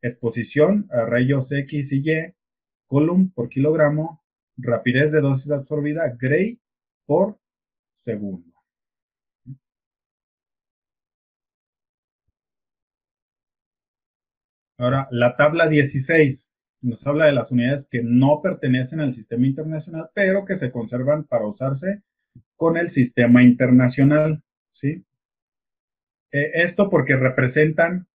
exposición a rayos X y Y, Coulomb por kilogramo, rapidez de dosis absorbida, Gray por segundo. Ahora, la tabla 16 nos habla de las unidades que no pertenecen al sistema internacional, pero que se conservan para usarse con el sistema internacional, ¿sí? Esto porque representan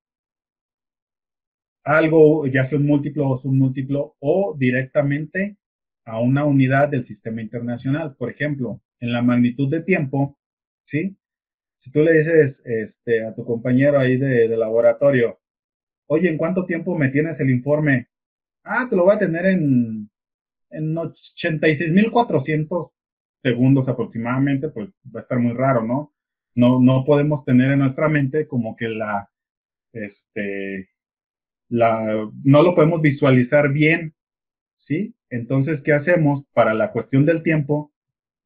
algo, ya sea un múltiplo o submúltiplo, o directamente a una unidad del sistema internacional. Por ejemplo, en la magnitud de tiempo, ¿sí? Si tú le dices a tu compañero ahí de laboratorio, oye, ¿en cuánto tiempo me tienes el informe? Ah, te lo voy a tener en 86.400 segundos aproximadamente, pues va a estar muy raro, ¿no? No podemos tener en nuestra mente como que este, no lo podemos visualizar bien, ¿sí? Entonces, ¿qué hacemos? Para la cuestión del tiempo,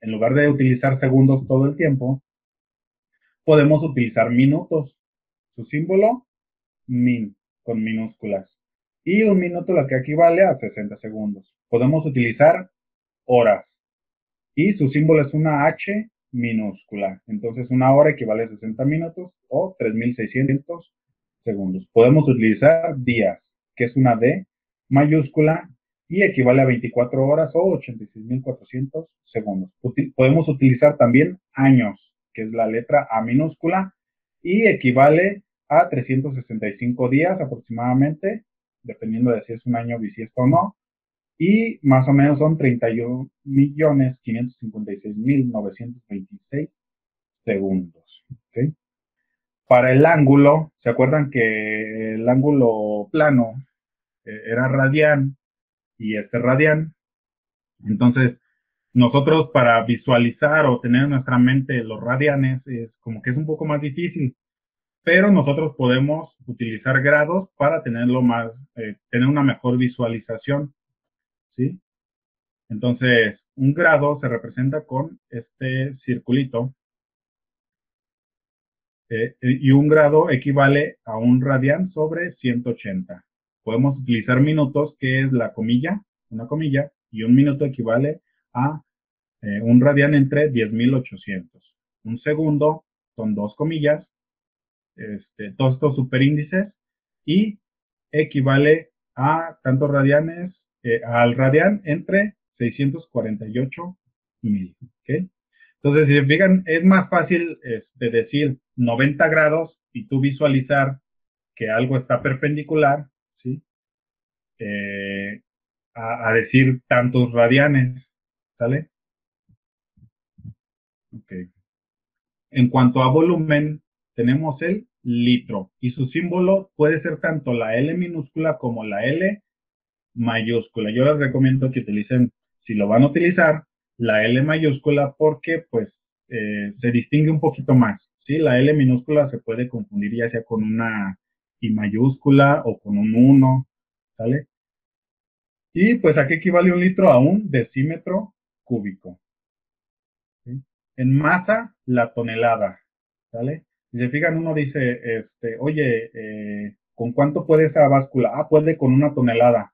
en lugar de utilizar segundos todo el tiempo, podemos utilizar minutos. Su símbolo, min, con minúsculas. Y un minuto lo que equivale a 60 segundos. Podemos utilizar horas. Y su símbolo es una H minúscula. Entonces, una hora equivale a 60 minutos o 3.600 segundos. Podemos utilizar días, que es una D mayúscula y equivale a 24 horas o 86.400 segundos. Podemos utilizar también años, que es la letra A minúscula y equivale a 365 días aproximadamente, dependiendo de si es un año bisiesto o no, y más o menos son 31.556.926 segundos. ¿Okay? Para el ángulo, ¿se acuerdan que el ángulo plano era radian y este radian? Entonces, nosotros para visualizar o tener en nuestra mente los radianes es como que es un poco más difícil, pero nosotros podemos utilizar grados para tenerlo más, tener una mejor visualización, ¿sí? Entonces, un grado se representa con este circulito y un grado equivale a un radian sobre 180. Podemos utilizar minutos, que es la comilla, una comilla, y un minuto equivale a un radian entre 10.800. Un segundo son dos comillas, todos estos superíndices, y equivale a tantos radianes, al radian entre 648.000. ¿Okay? Entonces, si se fijan, es más fácil decir 90 grados y tú visualizar que algo está perpendicular, ¿sí? A decir tantos radianes, ¿sale? Ok. En cuanto a volumen, tenemos el litro y su símbolo puede ser tanto la L minúscula como la L mayúscula. Yo les recomiendo que utilicen, si lo van a utilizar, la L mayúscula porque pues se distingue un poquito más. ¿Sí? La L minúscula se puede confundir ya sea con una I mayúscula o con un 1, ¿sale? Y pues aquí equivale un litro a un decímetro cúbico. ¿Sí? En masa, la tonelada, ¿sale? Si se fijan, uno dice, oye, ¿con cuánto puede esa báscula? Ah, puede con una tonelada,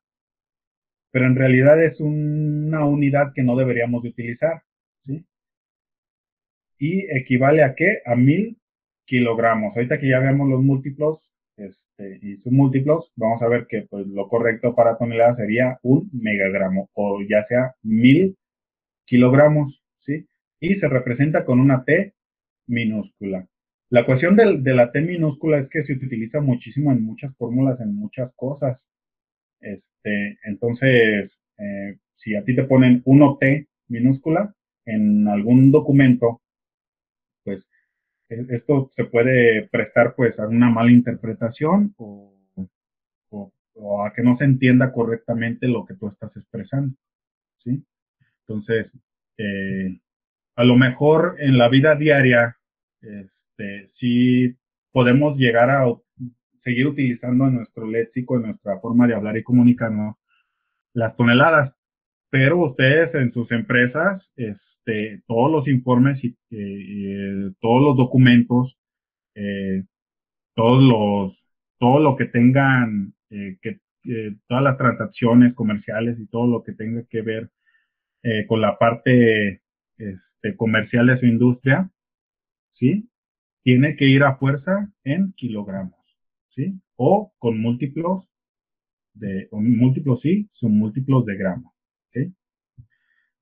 pero en realidad es una unidad que no deberíamos de utilizar, ¿sí? Y equivale a qué? A 1.000 kilogramos. Ahorita que ya vemos los múltiplos y submúltiplos, vamos a ver que pues, lo correcto para tonelada sería un megagramo, o ya sea 1.000 kilogramos, ¿sí? Y se representa con una T minúscula. La cuestión de la T minúscula es que se utiliza muchísimo en muchas fórmulas, en muchas cosas. Entonces, si a ti te ponen 1T minúscula en algún documento, pues esto se puede prestar pues a una mala interpretación o a que no se entienda correctamente lo que tú estás expresando, ¿sí? Entonces, eh, a lo mejor en la vida diaria, sí podemos llegar a seguir utilizando en nuestro léxico, en nuestra forma de hablar y comunicarnos, las toneladas. Pero ustedes en sus empresas, todos los informes y todos los documentos, eh, todos los, todo lo que tengan, todas las transacciones comerciales y todo lo que tenga que ver con la parte comercial de su industria, ¿sí? Tiene que ir a fuerza en kilogramos, ¿sí? O con múltiplos o múltiplos sí, son múltiplos de gramos, ¿sí?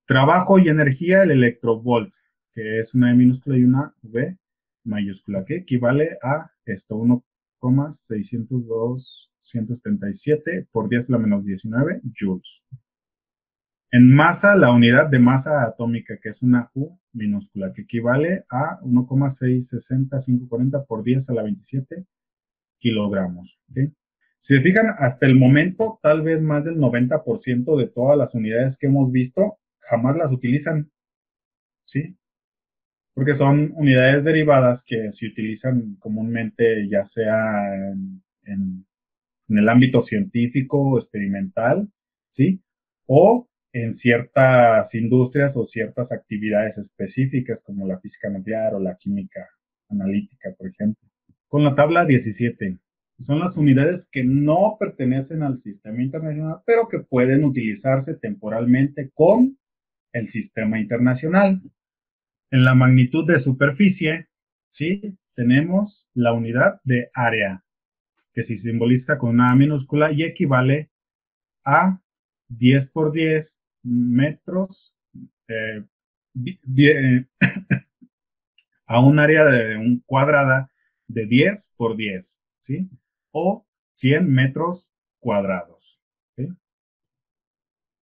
Trabajo y energía, el electrovolt, que es una E minúscula y una V mayúscula, que equivale a esto, 1,602,177 por 10 a la menos 19 joules. En masa, la unidad de masa atómica, que es una U minúscula, que equivale a 1,66540 por 10 a la 27 kilogramos. ¿Sí? Si se fijan, hasta el momento, tal vez más del 90% de todas las unidades que hemos visto jamás las utilizan, ¿sí? Porque son unidades derivadas que se utilizan comúnmente, ya sea en el ámbito científico o experimental, ¿sí? O en ciertas industrias o ciertas actividades específicas como la física nuclear o la química analítica, por ejemplo. Con la tabla 17, son las unidades que no pertenecen al sistema internacional, pero que pueden utilizarse temporalmente con el sistema internacional. En la magnitud de superficie, ¿sí? Tenemos la unidad de área, que se simboliza con una A minúscula y equivale a 10 por 10 metros, eh, a un área de un cuadrada de 10 por 10, ¿sí? O 100 metros cuadrados, ¿sí?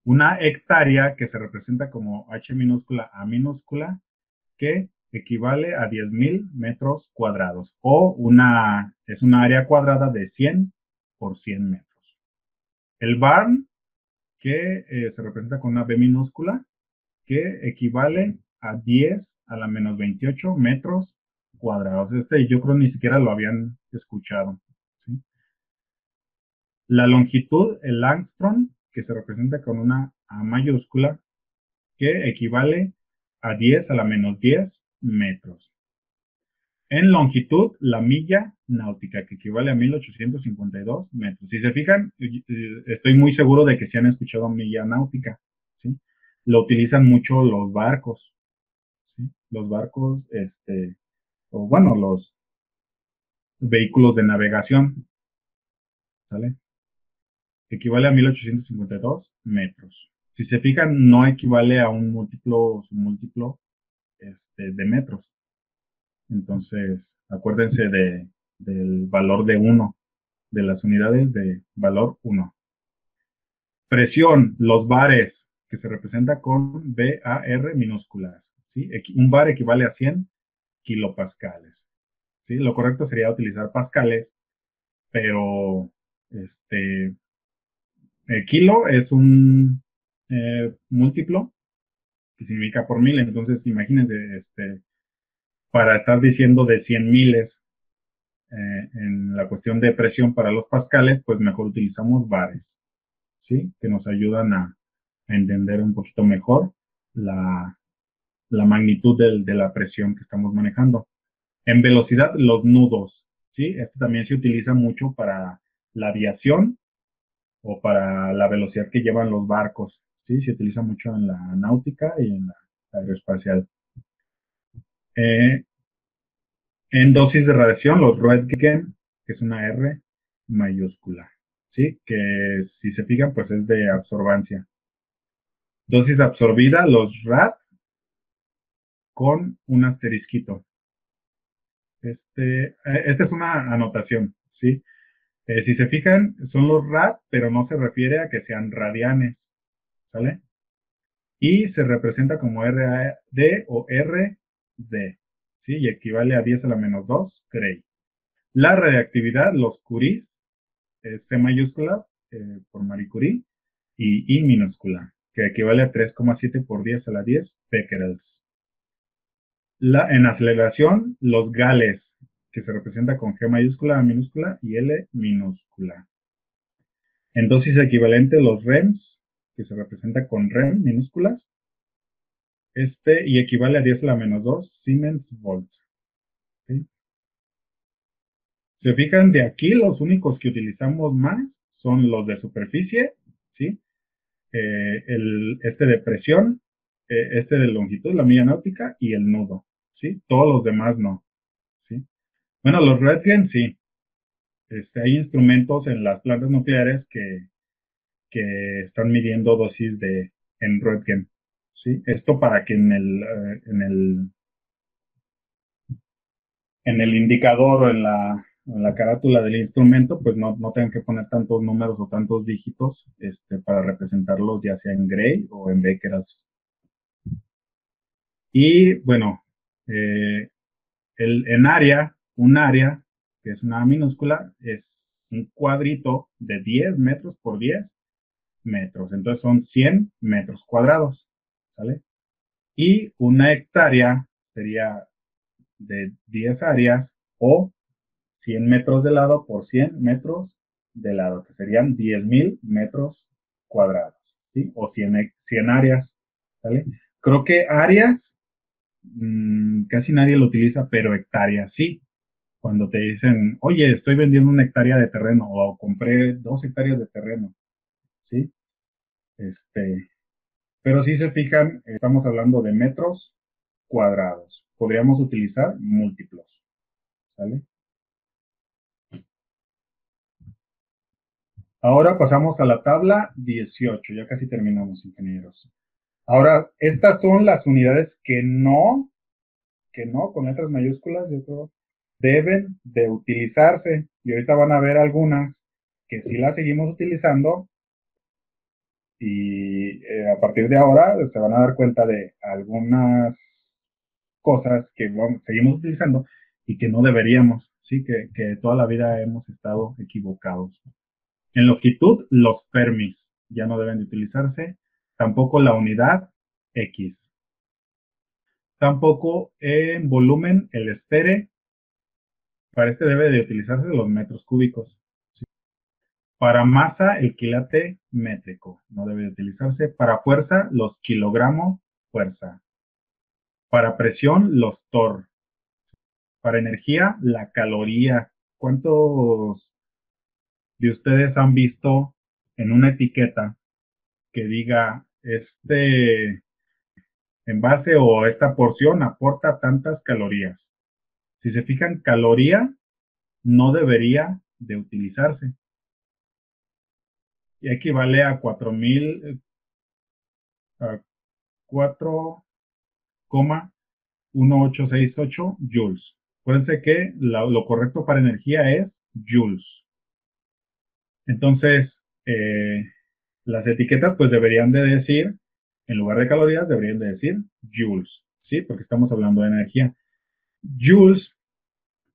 Una hectárea que se representa como H minúscula A minúscula, que equivale a 10.000 metros cuadrados, o es una área cuadrada de 100 por 100 metros. El barn, que se representa con una B minúscula, que equivale a 10 a la menos 28 metros cuadrados. Yo creo ni siquiera lo habían escuchado, ¿sí? La longitud, el angstrom, que se representa con una A mayúscula, que equivale a 10 a la menos 10 metros. En longitud, la milla náutica, que equivale a 1852 metros. Si se fijan, estoy muy seguro de que se han escuchado milla náutica, ¿sí? Lo utilizan mucho los barcos, ¿sí? Los barcos, o bueno, los vehículos de navegación, ¿sale? Equivale a 1852 metros. Si se fijan, no equivale a un múltiplo, submúltiplo, de metros. Entonces, acuérdense del valor de 1, de las unidades de valor 1. Presión, los bares, que se representa con BAR minúsculas, ¿sí? Un bar equivale a 100 kilopascales, ¿sí? Lo correcto sería utilizar pascales, pero el kilo es un múltiplo que significa por mil, entonces imagínense, para estar diciendo de 100 miles en la cuestión de presión para los pascales, pues mejor utilizamos bares, ¿sí? Que nos ayudan a entender un poquito mejor la magnitud de la presión que estamos manejando. En velocidad, los nudos, ¿sí? Esto también se utiliza mucho para la aviación o para la velocidad que llevan los barcos, ¿sí? Se utiliza mucho en la náutica y en la aeroespacial. En dosis de radiación, los Röntgen, que es una R mayúscula, ¿sí? Que si se fijan, pues es de absorbancia. Dosis absorbida, los RAD, con un asterisquito. Esta es una anotación, ¿sí? Si se fijan, son los RAD, pero no se refiere a que sean radianes, ¿sale? Y se representa como RAD o RD, ¿sí? Y equivale a 10 a la menos 2 Gray. La radiactividad, los Curie, C mayúscula por Marie Curie, y I minúscula, que equivale a 3,7 por 10 a la 10 becquerels. En aceleración, los Gales, que se representa con G mayúscula, A minúscula y L minúscula. En dosis equivalente, los REMS, que se representa con rem minúsculas, y equivale a 10 a la menos 2 Siemens Volt. ¿Sí? Se fijan, de aquí los únicos que utilizamos más son los de superficie, ¿sí? Este de presión, este de longitud, la milla náutica, y el nudo, ¿sí? Todos los demás no, ¿sí? Bueno, los Röntgen sí. Hay instrumentos en las plantas nucleares que están midiendo dosis en Röntgen, ¿sí? Esto para que en el indicador o en la carátula del instrumento, pues no tengan que poner tantos números o tantos dígitos para representarlos ya sea en Gray o en Becquerel. Y bueno, un área, que es una minúscula, es un cuadrito de 10 metros por 10 metros. Entonces son 100 metros cuadrados, ¿sale? Y una hectárea sería de 10 áreas o 100 metros de lado por 100 metros de lado, que serían 10,000 metros cuadrados, ¿sí? O 100 áreas, ¿sale? Creo que áreas casi nadie lo utiliza, pero hectáreas sí. Cuando te dicen, oye, estoy vendiendo una hectárea de terreno o compré 2 hectáreas de terreno, ¿sí? Pero si se fijan, estamos hablando de metros cuadrados. Podríamos utilizar múltiplos, ¿sale? Ahora pasamos a la tabla 18. Ya casi terminamos, ingenieros. Ahora, estas son las unidades que no, con letras mayúsculas, yo creo, deben de utilizarse. Y ahorita van a ver algunas que sí las seguimos utilizando y a partir de ahora se van a dar cuenta de algunas cosas que seguimos utilizando y que no deberíamos, ¿sí? Que toda la vida hemos estado equivocados. En longitud, los Fermis ya no deben de utilizarse, tampoco la unidad X. Tampoco en volumen, el esfere, para este debe de utilizarse los metros cúbicos. Para masa, el quilate métrico, no debe de utilizarse. Para fuerza, los kilogramos fuerza. Para presión, los torr. Para energía, la caloría. ¿Cuántos de ustedes han visto en una etiqueta que diga envase o esta porción aporta tantas calorías? Si se fijan, caloría no debería de utilizarse. Y equivale a 4,000, a 4,1868 joules. Acuérdense que lo correcto para energía es joules. Entonces, las etiquetas pues deberían de decir, en lugar de calorías, deberían de decir joules, ¿sí? Porque estamos hablando de energía. Joules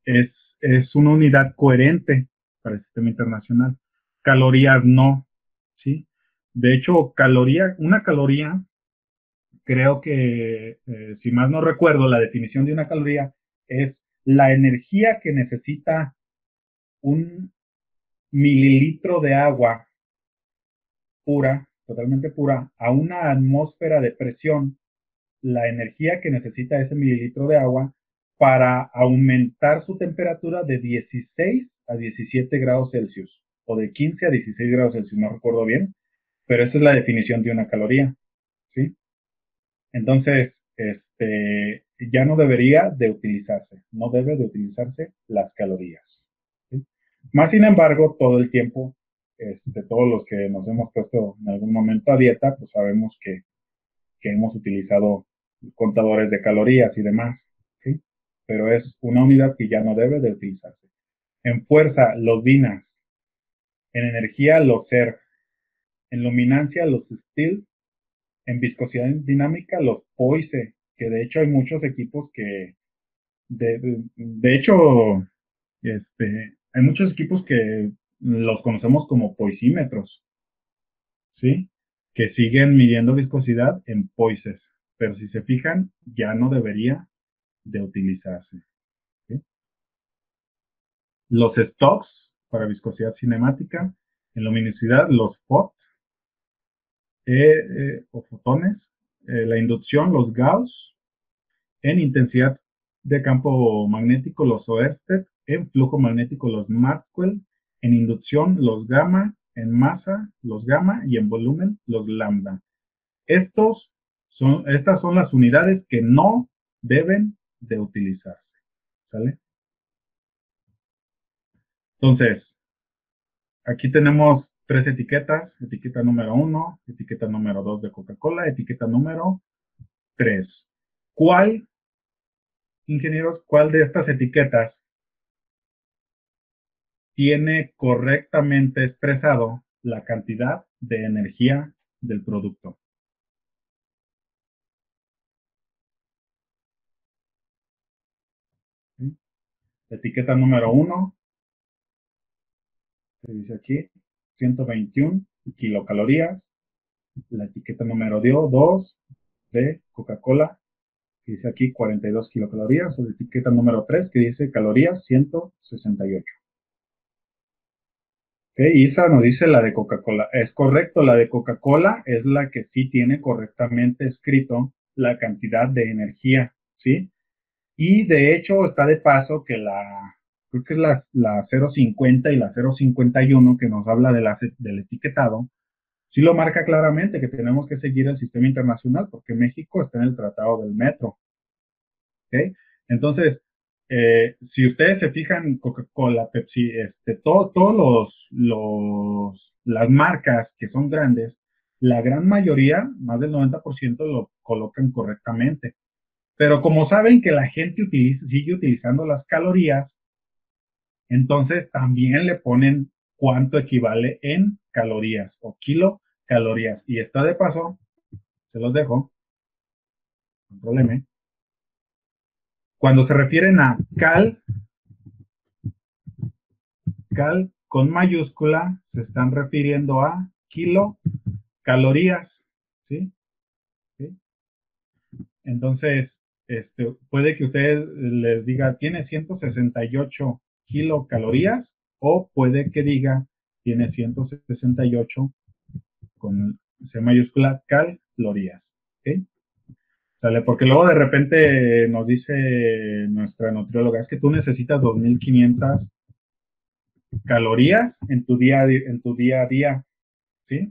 es una unidad coherente para el sistema internacional. Calorías no, ¿sí? De hecho, una caloría, creo que, si más no recuerdo, la definición de una caloría es la energía que necesita un mililitro de agua pura, totalmente pura, a una atmósfera de presión, la energía que necesita ese mililitro de agua para aumentar su temperatura de 16 a 17 grados Celsius o de 15 a 16 grados Celsius, no recuerdo bien, pero esa es la definición de una caloría, ¿sí? Entonces, ya no debería de utilizarse, no debe de utilizarse las calorías, ¿sí? Más sin embargo, todo el tiempo, todos los que nos hemos puesto en algún momento a dieta, pues sabemos que hemos utilizado contadores de calorías y demás, ¿sí? Pero es una unidad que ya no debe de utilizarse. En fuerza, los DINAS. En energía, los ERG. En luminancia, los STIL. En viscosidad dinámica, los POISE, que de hecho hay muchos equipos de hecho, hay muchos equipos que los conocemos como poisímetros, ¿sí? Que siguen midiendo viscosidad en poises, pero si se fijan, ya no debería de utilizarse, ¿sí? Los stocks para viscosidad cinemática, en luminosidad, los FOT, o fotones, la inducción, los Gauss, en intensidad de campo magnético, los Oersted, en flujo magnético, los Maxwell, en inducción, los gamma, en masa, los gamma, y en volumen, los lambda. Estas son las unidades que no deben de utilizarse, ¿sale? Entonces, aquí tenemos tres etiquetas: etiqueta número 1, etiqueta número 2 de Coca-Cola, etiqueta número 3. ¿Cuál, ingenieros, cuál de estas etiquetas tiene correctamente expresado la cantidad de energía del producto? ¿Sí? Etiqueta número 1, se dice aquí, 121 kilocalorías. La etiqueta número 2 de Coca-Cola, que dice aquí 42 kilocalorías, o la etiqueta número 3, que dice calorías 168. Ok, Isa nos dice la de Coca-Cola. Es correcto, la de Coca-Cola es la que sí tiene correctamente escrito la cantidad de energía, ¿sí? Y de hecho está de paso que creo que es la 050 y la 051 que nos habla del etiquetado, sí lo marca claramente que tenemos que seguir el sistema internacional porque México está en el Tratado del Metro. ¿Okay? Entonces, si ustedes se fijan, Coca-Cola, Pepsi, todos las marcas que son grandes, la gran mayoría, más del 90%, lo colocan correctamente. Pero como saben que la gente sigue utilizando las calorías, entonces también le ponen cuánto equivale en calorías o kilocalorías. Y está de paso, se los dejo, control M. Cuando se refieren a cal con mayúscula, se están refiriendo a kilocalorías, ¿sí? ¿Sí? Entonces, puede que usted les diga, tiene 168 kilocalorías, o puede que diga, tiene 168 con C mayúscula calorías, ¿ok? ¿Sale? Porque luego de repente nos dice nuestra nutrióloga, es que tú necesitas 2500 calorías en tu día a día, ¿sí?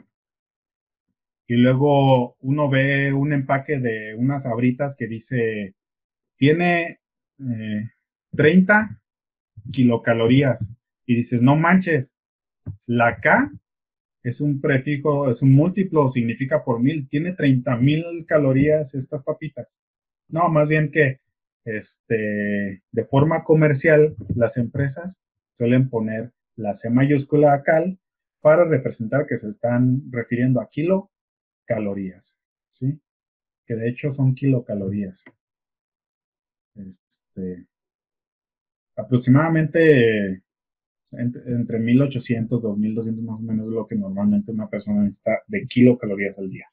Y luego uno ve un empaque de unas sabritas que dice, tiene 30 kilocalorías. Y dices, no manches, la K es un prefijo, es un múltiplo, significa por 1000, tiene 30,000 calorías estas papitas. No, más bien que de forma comercial las empresas suelen poner la C mayúscula a cal para representar que se están refiriendo a kilocalorías, ¿sí? Que de hecho son kilocalorías. Este, Aproximadamente entre 1800, 2200 más o menos es lo que normalmente una persona necesita de kilocalorías al día,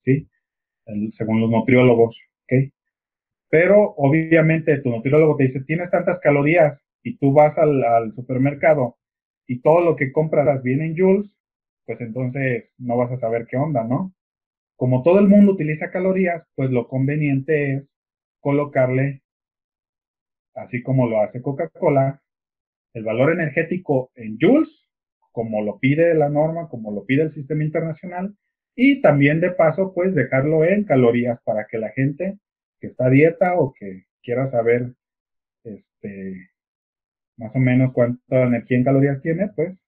¿sí? Según los nutriólogos, ¿ok? Pero obviamente tu nutriólogo te dice, tienes tantas calorías, y tú vas al supermercado y todo lo que compras viene en joules, pues entonces no vas a saber qué onda, ¿no? Como todo el mundo utiliza calorías, pues lo conveniente es colocarle, así como lo hace Coca-Cola, el valor energético en joules, como lo pide la norma, como lo pide el sistema internacional, y también de paso, pues dejarlo en calorías para que la gente que está a dieta o que quiera saber más o menos cuánta energía en calorías tiene, pues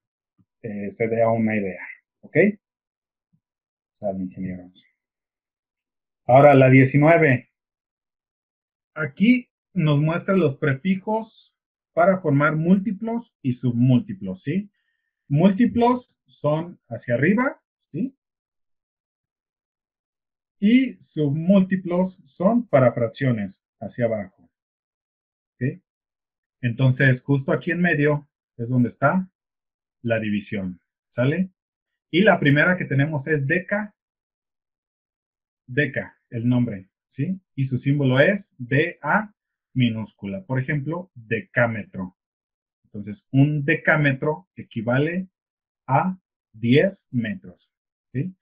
se dé una idea. ¿Ok? Sal, ingenieros. Ahora, la 19. Aquí nos muestra los prefijos para formar múltiplos y submúltiplos, ¿sí? Múltiplos son hacia arriba, ¿sí? Y submúltiplos son para fracciones, hacia abajo, ¿sí? Entonces, justo aquí en medio es donde está la división, ¿sale? Y la primera que tenemos es deca, el nombre, ¿sí? Y su símbolo es DA minúscula. Por ejemplo, decámetro. Entonces, un decámetro equivale a 10 metros, ¿sí?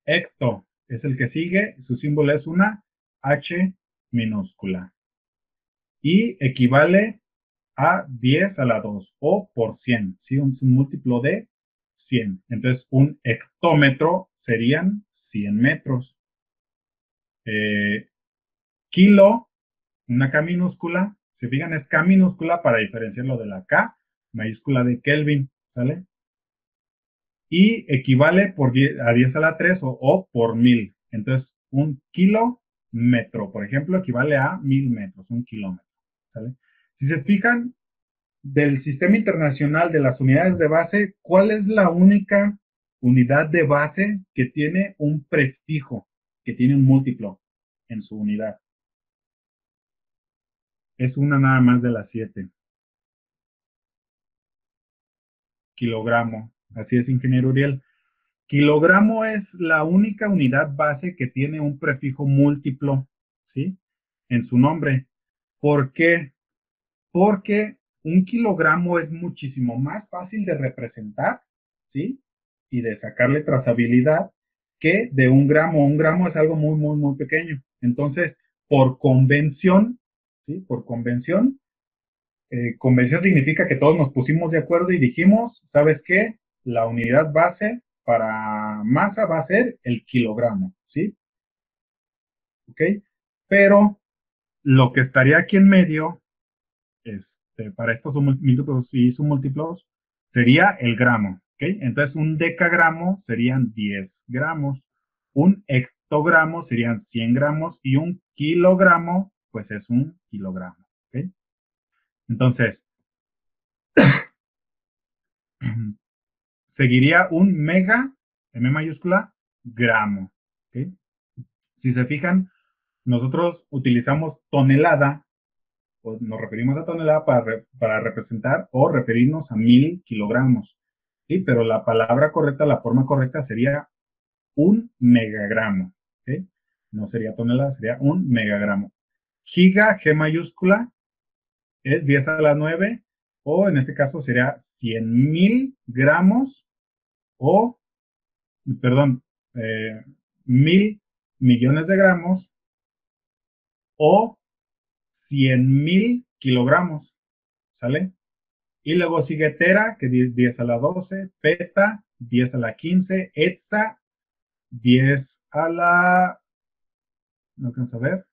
Hecto es el que sigue, su símbolo es una H minúscula. Y equivale a 10 a la 2 o por 100, ¿sí? Un múltiplo de 100. Entonces, un hectómetro serían 100 metros. Kilo, una K minúscula, se fijan, es K minúscula para diferenciarlo de la K mayúscula de Kelvin, ¿sale? Y equivale a 10 a la 3 o por 1000. Entonces, un kilómetro, por ejemplo, equivale a 1000 metros, un kilómetro, ¿sale? Si se fijan, del sistema internacional de las unidades de base, ¿cuál es la única unidad de base que tiene un prefijo, que tiene un múltiplo en su unidad? Es una nada más de las 7. Kilogramo. Así es, ingeniero Uriel. Kilogramo es la única unidad base que tiene un prefijo múltiplo, ¿sí? En su nombre. ¿Por qué? Porque un kilogramo es muchísimo más fácil de representar, ¿sí? Y de sacarle trazabilidad que de un gramo. Un gramo es algo muy, muy, muy pequeño. Entonces, por convención, ¿sí? Por convención, convención significa que todos nos pusimos de acuerdo y dijimos, ¿sabes qué? La unidad base para masa va a ser el kilogramo, ¿sí? ¿Ok? Pero lo que estaría aquí en medio, para estos múltiplos y submúltiplos, sería el gramo, ¿ok? Entonces un decagramo serían 10 gramos, un hectogramo serían 100 gramos y un kilogramo, pues es un kilogramo, ¿ok? Entonces, seguiría un mega, M mayúscula, gramo. ¿Okay? Si se fijan, nosotros utilizamos tonelada, o nos referimos a tonelada para representar o referirnos a 1000 kilogramos. ¿Sí? Pero la palabra correcta, la forma correcta sería un megagramo. ¿Okay? No sería tonelada, sería un megagramo. Giga, G mayúscula, es 10 a la 9, o en este caso sería 100,000 gramos o perdón, 1,000 millones de gramos o 100,000 kilogramos, ¿sale? Y luego sigue tera, que es 10 a la 12, peta, 10 a la 15, eta, 10 a la, no alcanzo a ver,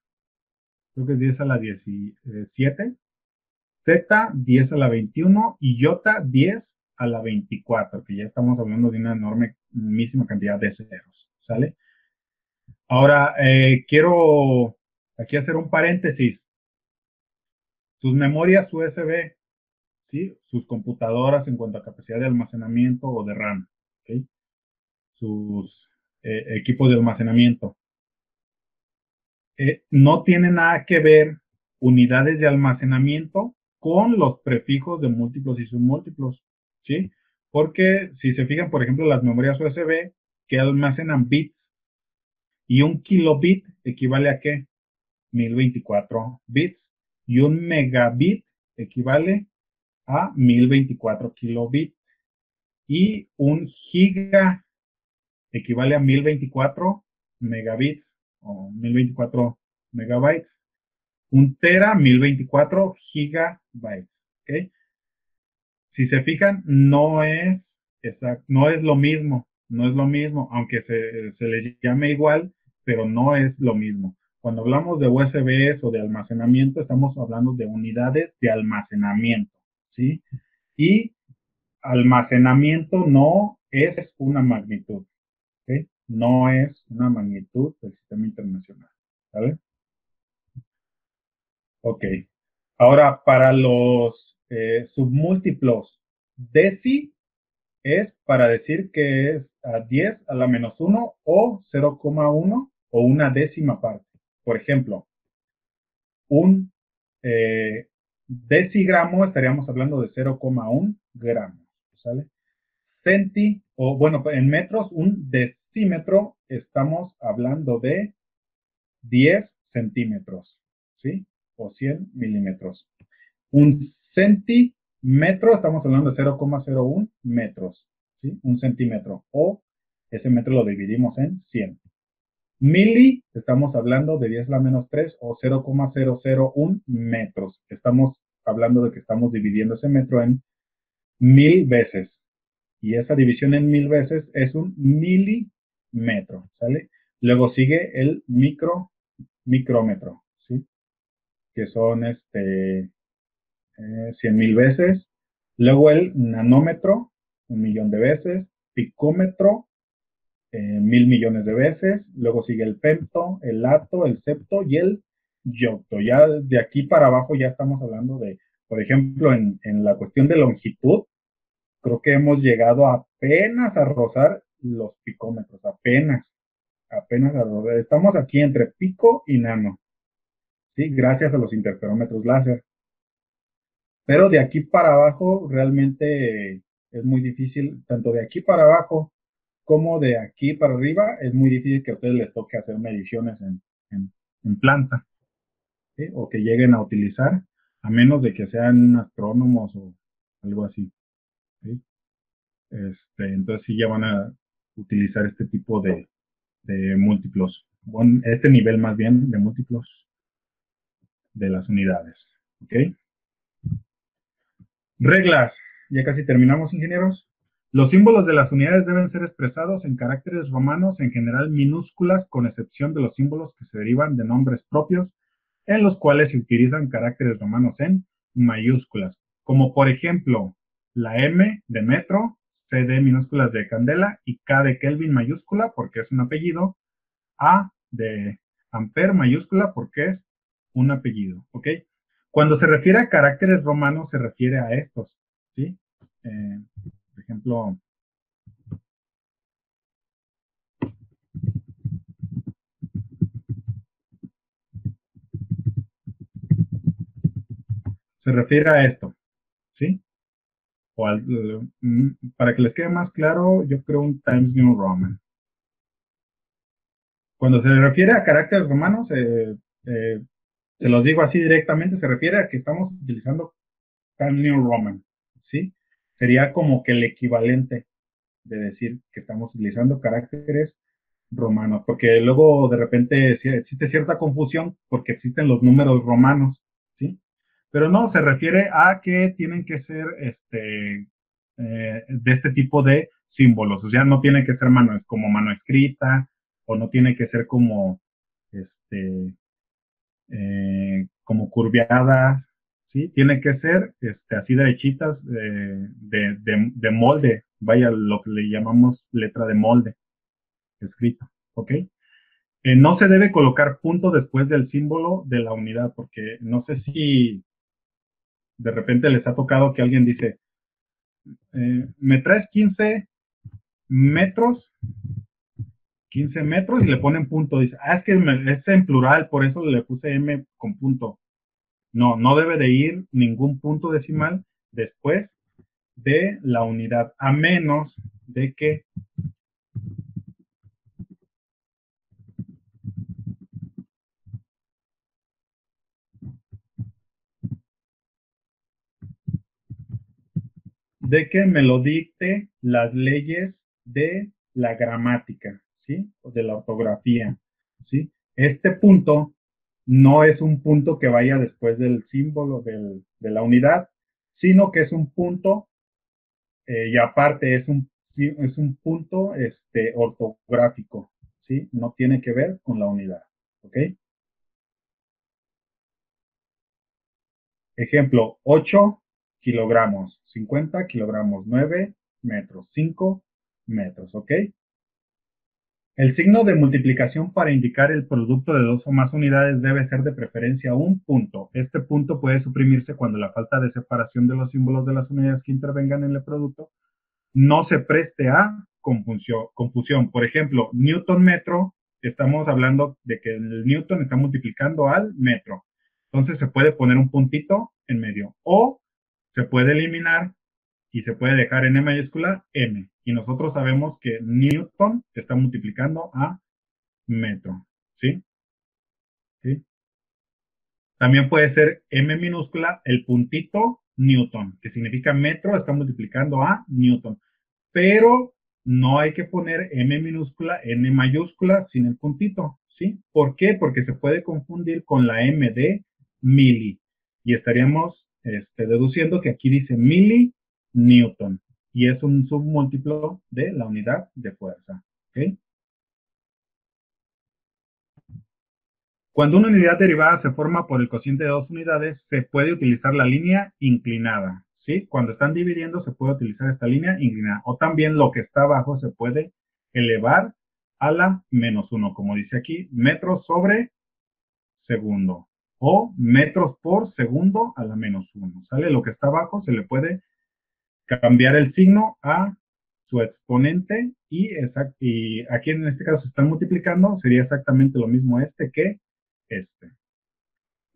creo que es 10 a la 17, zeta, 10 a la 21 y iota, 10 a la 24, que ya estamos hablando de una enormísima cantidad de ceros, ¿sale? Ahora, quiero aquí hacer un paréntesis. Sus memorias USB, ¿sí? Sus computadoras en cuanto a capacidad de almacenamiento o de RAM, ¿sí? Sus equipos de almacenamiento. No tiene nada que ver unidades de almacenamiento con los prefijos de múltiplos y submúltiplos, ¿sí? Porque si se fijan, por ejemplo, las memorias USB que almacenan bits y un kilobit equivale a ¿qué? 1024 bits y un megabit equivale a 1024 kilobits y un giga equivale a 1024 megabits o 1024 megabytes. Un tera, 1024 gigabytes. ¿Okay? Si se fijan, no es lo mismo, no es lo mismo, aunque se le llame igual, pero no es lo mismo. Cuando hablamos de USBs o de almacenamiento, estamos hablando de unidades de almacenamiento, ¿sí? Y almacenamiento no es una magnitud, ¿ok? No es una magnitud del sistema internacional, ¿vale? Ok. Ahora, para los submúltiplos, deci es para decir que es a 10 a la menos 1 o 0,1 o una décima parte. Por ejemplo, un decigramo estaríamos hablando de 0,1 gramos, ¿sale? O bueno, en metros, un decímetro estamos hablando de 10 centímetros, ¿sí? O 100 milímetros. Un centímetro, estamos hablando de 0,01 metros, ¿sí? Un centímetro. O Ese metro lo dividimos en 100. Mili, estamos hablando de 10 a la menos 3 o 0,001 metros. Estamos hablando de que estamos dividiendo ese metro en 1000 veces. Y esa división en 1000 veces es un milímetro, ¿sale? Luego sigue el micrómetro, ¿sí? Que son 100,000 veces. Luego el nanómetro, 1,000,000 de veces. Picómetro, 1,000,000,000 de veces. Luego sigue el femto, el ato, el septo y el yocto. Ya de aquí para abajo ya estamos hablando de, por ejemplo, en la cuestión de longitud, creo que hemos llegado apenas a rozar los picómetros, apenas a rozar. Estamos aquí entre pico y nano, ¿sí? Gracias a los interferómetros láser. Pero de aquí para abajo realmente es muy difícil, tanto de aquí para abajo como de aquí para arriba, es muy difícil que a ustedes les toque hacer mediciones en planta, ¿sí? O que lleguen a utilizar, a menos de que sean astrónomos o algo así, ¿sí? Entonces sí ya van a utilizar este tipo de múltiplos, bueno, este nivel más bien de múltiplos de las unidades, ¿ok? Reglas. Ya casi terminamos, ingenieros. Los símbolos de las unidades deben ser expresados en caracteres romanos, en general minúsculas, con excepción de los símbolos que se derivan de nombres propios, en los cuales se utilizan caracteres romanos en mayúsculas, como por ejemplo la M de metro, C de minúsculas de candela y K de Kelvin mayúscula porque es un apellido, A de amper mayúscula porque es un apellido, ¿ok? Cuando se refiere a caracteres romanos se refiere a estos, ¿sí? Por ejemplo, se refiere a esto, ¿sí? O al, para que les quede más claro, yo creo un Times New Roman. Cuando se refiere a caracteres romanos, se los digo así directamente, se refiere a que estamos utilizando Times New Roman, ¿sí? Sería como que el equivalente de decir que estamos utilizando caracteres romanos, porque luego de repente existe cierta confusión porque existen los números romanos, ¿sí? Pero no, se refiere a que tienen que ser de este tipo de símbolos, o sea, no tiene que ser como mano escrita, o no tiene que ser como, este, como curviadas, ¿sí? Tiene que ser así derechitas, de molde, vaya, lo que le llamamos letra de molde, escrito, ¿ok? No se debe colocar punto después del símbolo de la unidad, porque no sé si de repente les ha tocado que alguien dice, me traes 15 metros, 15 metros y le ponen punto. Dice, es que es en plural, por eso le puse M con punto. No, no debe de ir ningún punto decimal después de la unidad, a menos de que me lo dicte las leyes de la gramática, ¿sí? O de la ortografía, ¿sí? Este punto no es un punto que vaya después del símbolo de la unidad, sino que es un punto, y aparte es un punto ortográfico, ¿sí? No tiene que ver con la unidad, ¿ok? Ejemplo, 8 kilogramos, 50 kilogramos, 9 metros, 5 metros, ¿ok? El signo de multiplicación para indicar el producto de dos o más unidades debe ser de preferencia un punto. Este punto puede suprimirse cuando la falta de separación de los símbolos de las unidades que intervengan en el producto no se preste a confusión. Por ejemplo, Newton metro, estamos hablando de que el Newton está multiplicando al metro. Entonces se puede poner un puntito en medio o se puede eliminar y se puede dejar en E mayúscula M. Y nosotros sabemos que Newton está multiplicando a metro, ¿sí? ¿Sí? También puede ser M minúscula, el puntito Newton, que significa metro, está multiplicando a Newton. Pero no hay que poner M minúscula, N mayúscula sin el puntito, ¿sí? ¿Por qué? Porque se puede confundir con la M de mili. Y estaríamos deduciendo que aquí dice milinewton. Y es un submúltiplo de la unidad de fuerza, ¿ok? Cuando una unidad derivada se forma por el cociente de dos unidades, se puede utilizar la línea inclinada, ¿sí? Cuando están dividiendo se puede utilizar esta línea inclinada. O también lo que está abajo se puede elevar a la -1, como dice aquí, metros sobre segundo. O metros por segundo a la -1, ¿sale? Lo que está abajo se le puede cambiar el signo a su exponente y aquí en este caso se están multiplicando, sería exactamente lo mismo que este.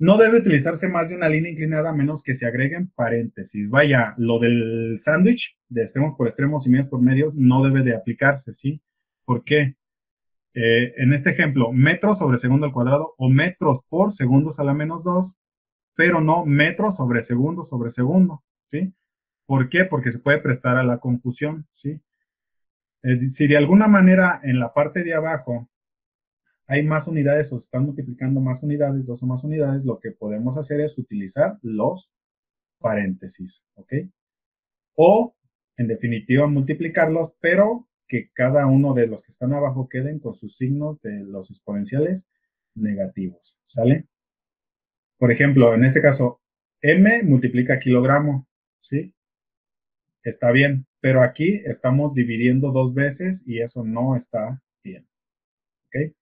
No debe utilizarse más de una línea inclinada a menos que se agreguen paréntesis. Vaya, lo del sándwich de extremos por extremos y medios por medios no debe de aplicarse, ¿sí? ¿Por qué? En este ejemplo, metros sobre segundo al cuadrado o metros por segundos a la -2, pero no metros sobre segundo, ¿sí? ¿Por qué? Porque se puede prestar a la confusión, ¿sí? Si de alguna manera en la parte de abajo hay más unidades o se están multiplicando más unidades, dos o más unidades, lo que podemos hacer es utilizar los paréntesis, ¿ok? O, en definitiva, multiplicarlos, pero que cada uno de los que están abajo queden con sus signos de los exponenciales negativos, ¿sale? Por ejemplo, en este caso, M multiplica kilogramo, ¿sí? Está bien, pero aquí estamos dividiendo dos veces y eso no está bien, ¿ok?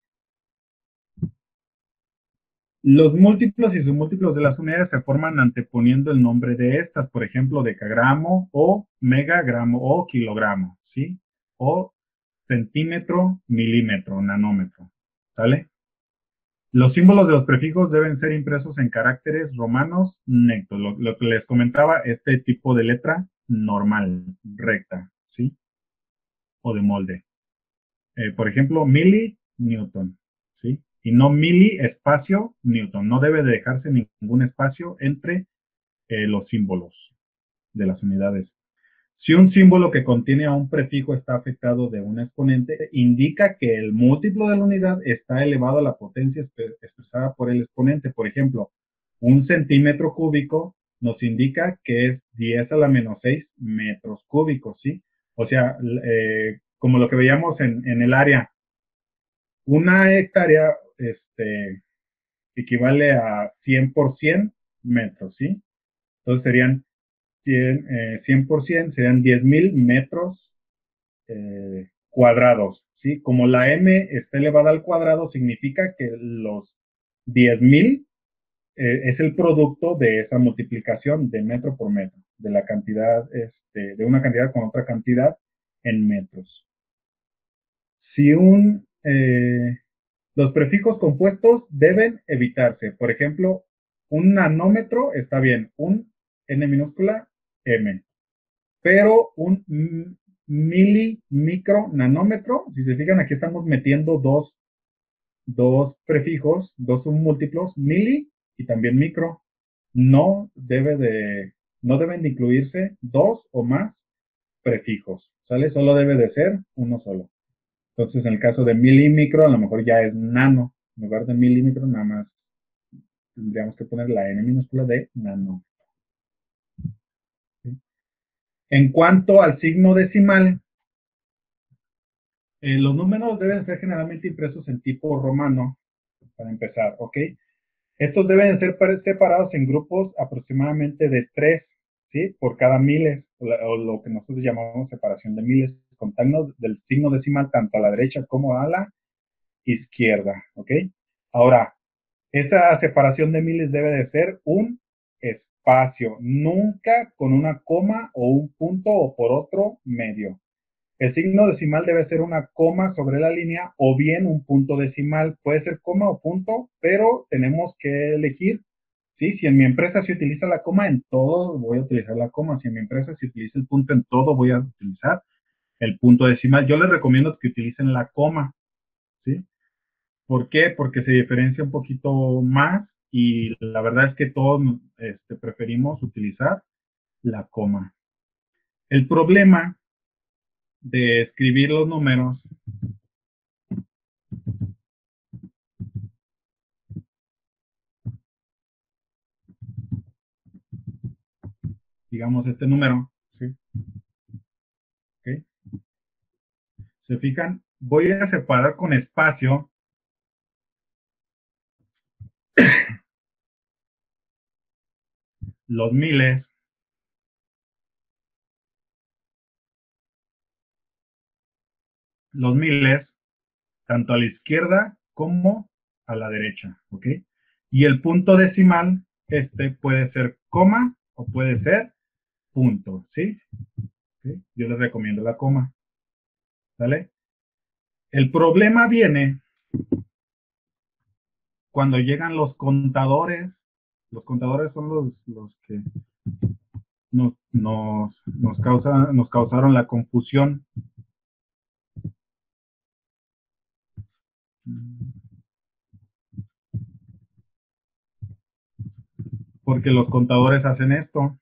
Los múltiplos y submúltiplos de las unidades se forman anteponiendo el nombre de estas, por ejemplo, decagramo o megagramo o kilogramo, ¿sí? O centímetro, milímetro, nanómetro, ¿sale? Los símbolos de los prefijos deben ser impresos en caracteres romanos nectos. Lo que les comentaba, este tipo de letra normal, recta, ¿sí? O de molde. Por ejemplo, Newton, ¿sí? Y no espacio Newton. No debe de dejarse ningún espacio entre los símbolos de las unidades. Si un símbolo que contiene a un prefijo está afectado de un exponente, indica que el múltiplo de la unidad está elevado a la potencia expresada por el exponente. Por ejemplo, un centímetro cúbico nos indica que es 10 a la -6 metros cúbicos, ¿sí? O sea, como lo que veíamos en el área, una hectárea equivale a 100 por 100 metros, ¿sí? Entonces serían 100 serían 10,000 metros cuadrados, ¿sí? Como la m está elevada al cuadrado, significa que los 10,000 es el producto de esa multiplicación de metro por metro, de la cantidad, de una cantidad con otra cantidad en metros. Si los prefijos compuestos deben evitarse. Por ejemplo, un nanómetro está bien, un n minúscula m, pero un micro nanómetro, si se fijan, aquí estamos metiendo dos prefijos, dos submúltiplos, mili y también micro. No deben de incluirse dos o más prefijos, ¿sale? Solo debe de ser uno solo. Entonces, en el caso de milímetro, a lo mejor ya es nano. En lugar de milímetro, nada más tendríamos que poner la n minúscula de nano. ¿Sí? En cuanto al signo decimal, los números deben ser generalmente impresos en tipo romano, para empezar, ¿ok? Estos deben ser separados en grupos aproximadamente de 3, ¿sí? Por cada miles, o lo que nosotros llamamos separación de miles, contando del signo decimal tanto a la derecha como a la izquierda, ¿ok? Ahora, esa separación de miles debe de ser un espacio, nunca con una coma o un punto o por otro medio. El signo decimal debe ser una coma sobre la línea o bien un punto decimal. Puede ser coma o punto, pero tenemos que elegir, ¿sí? Si en mi empresa se utiliza la coma, en todo voy a utilizar la coma. Si en mi empresa se utiliza el punto, en todo voy a utilizar el punto decimal. Yo les recomiendo que utilicen la coma, ¿sí? ¿Por qué? Porque se diferencia un poquito más y la verdad es que todos preferimos utilizar la coma. El problema de escribir los números, digamos este número, ¿sí? ¿Ok? Se fijan, voy a separar con espacio los miles, los miles, tanto a la izquierda como a la derecha, ¿ok? Y el punto decimal, este puede ser coma o puede ser punto, ¿sí? ¿Sí? Yo les recomiendo la coma, ¿sale? El problema viene cuando llegan los contadores son los que nos causaron la confusión, porque los contadores hacen esto,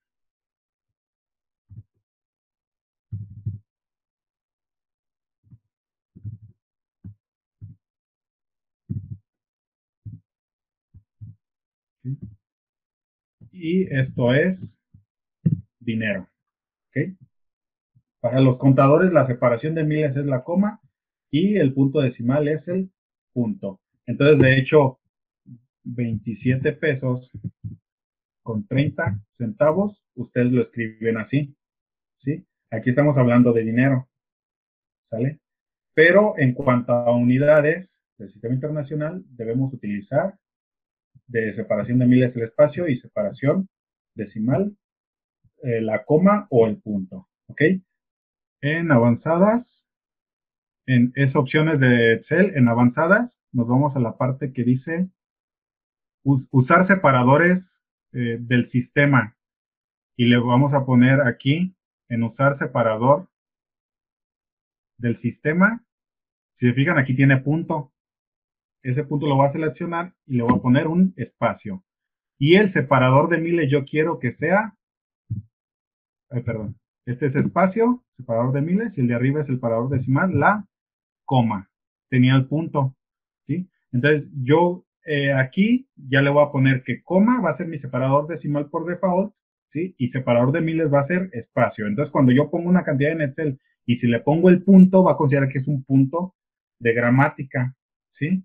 ¿sí? Y esto es dinero, ¿ok? Para los contadores la separación de miles es la coma y el punto decimal es el punto. Entonces, de hecho, 27 pesos con 30 centavos, ustedes lo escriben así, ¿sí? Aquí estamos hablando de dinero, ¿sale? Pero en cuanto a unidades del sistema internacional, debemos utilizar de separación de miles el espacio y separación decimal, la coma o el punto, ¿ok? En avanzadas, en esas opciones de Excel, en avanzadas, nos vamos a la parte que dice usar separadores del sistema y le vamos a poner aquí en usar separador del sistema. Si se fijan, aquí tiene punto. Ese punto lo voy a seleccionar y le voy a poner un espacio. Y el separador de miles yo quiero que sea, perdón, este es espacio, separador de miles, y el de arriba es el separador decimal, la coma. Tenía el punto, ¿sí? Entonces yo aquí ya le voy a poner que coma va a ser mi separador decimal por default, ¿sí? Y separador de miles va a ser espacio. Entonces cuando yo pongo una cantidad en Excel y si le pongo el punto, va a considerar que es un punto de gramática, ¿sí?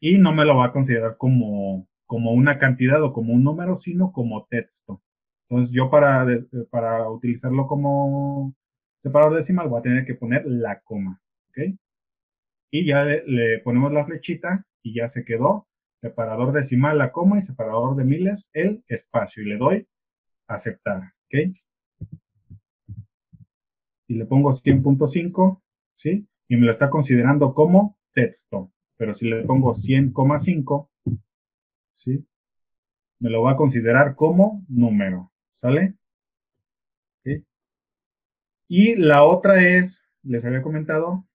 Y no me lo va a considerar como una cantidad o como un número, sino como texto. Entonces yo para utilizarlo como separador decimal voy a tener que poner la coma, ¿ok? Y ya le ponemos la flechita y ya se quedó separador decimal la coma y separador de miles el espacio y le doy aceptar, ¿ok? Y le pongo 100.5, ¿sí? Y me lo está considerando como texto, pero si le pongo 100,5, ¿sí? Me lo va a considerar como número, ¿sale? ¿Sí? Y la otra es, les había comentado,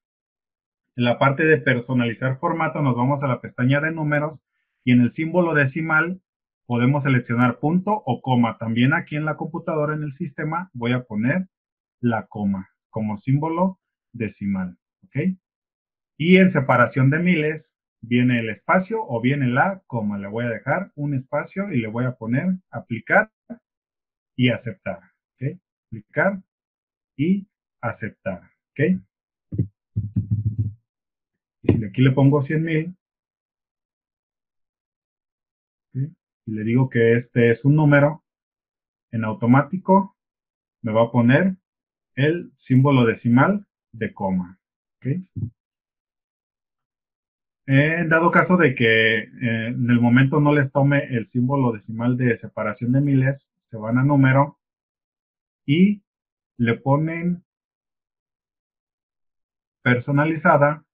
en la parte de personalizar formato nos vamos a la pestaña de números y en el símbolo decimal podemos seleccionar punto o coma. También aquí en la computadora, en el sistema, voy a poner la coma como símbolo decimal, ¿ok? Y en separación de miles viene el espacio o viene la coma. Le voy a dejar un espacio y le voy a poner aplicar y aceptar, ¿ok? Aplicar y aceptar, ¿ok? Y si aquí le pongo 100,000, ¿sí? Y le digo que este es un número, en automático me va a poner el símbolo decimal de coma, ¿ok? En dado caso de que en el momento no les tome el símbolo decimal de separación de miles, se van a número y le ponen personalizada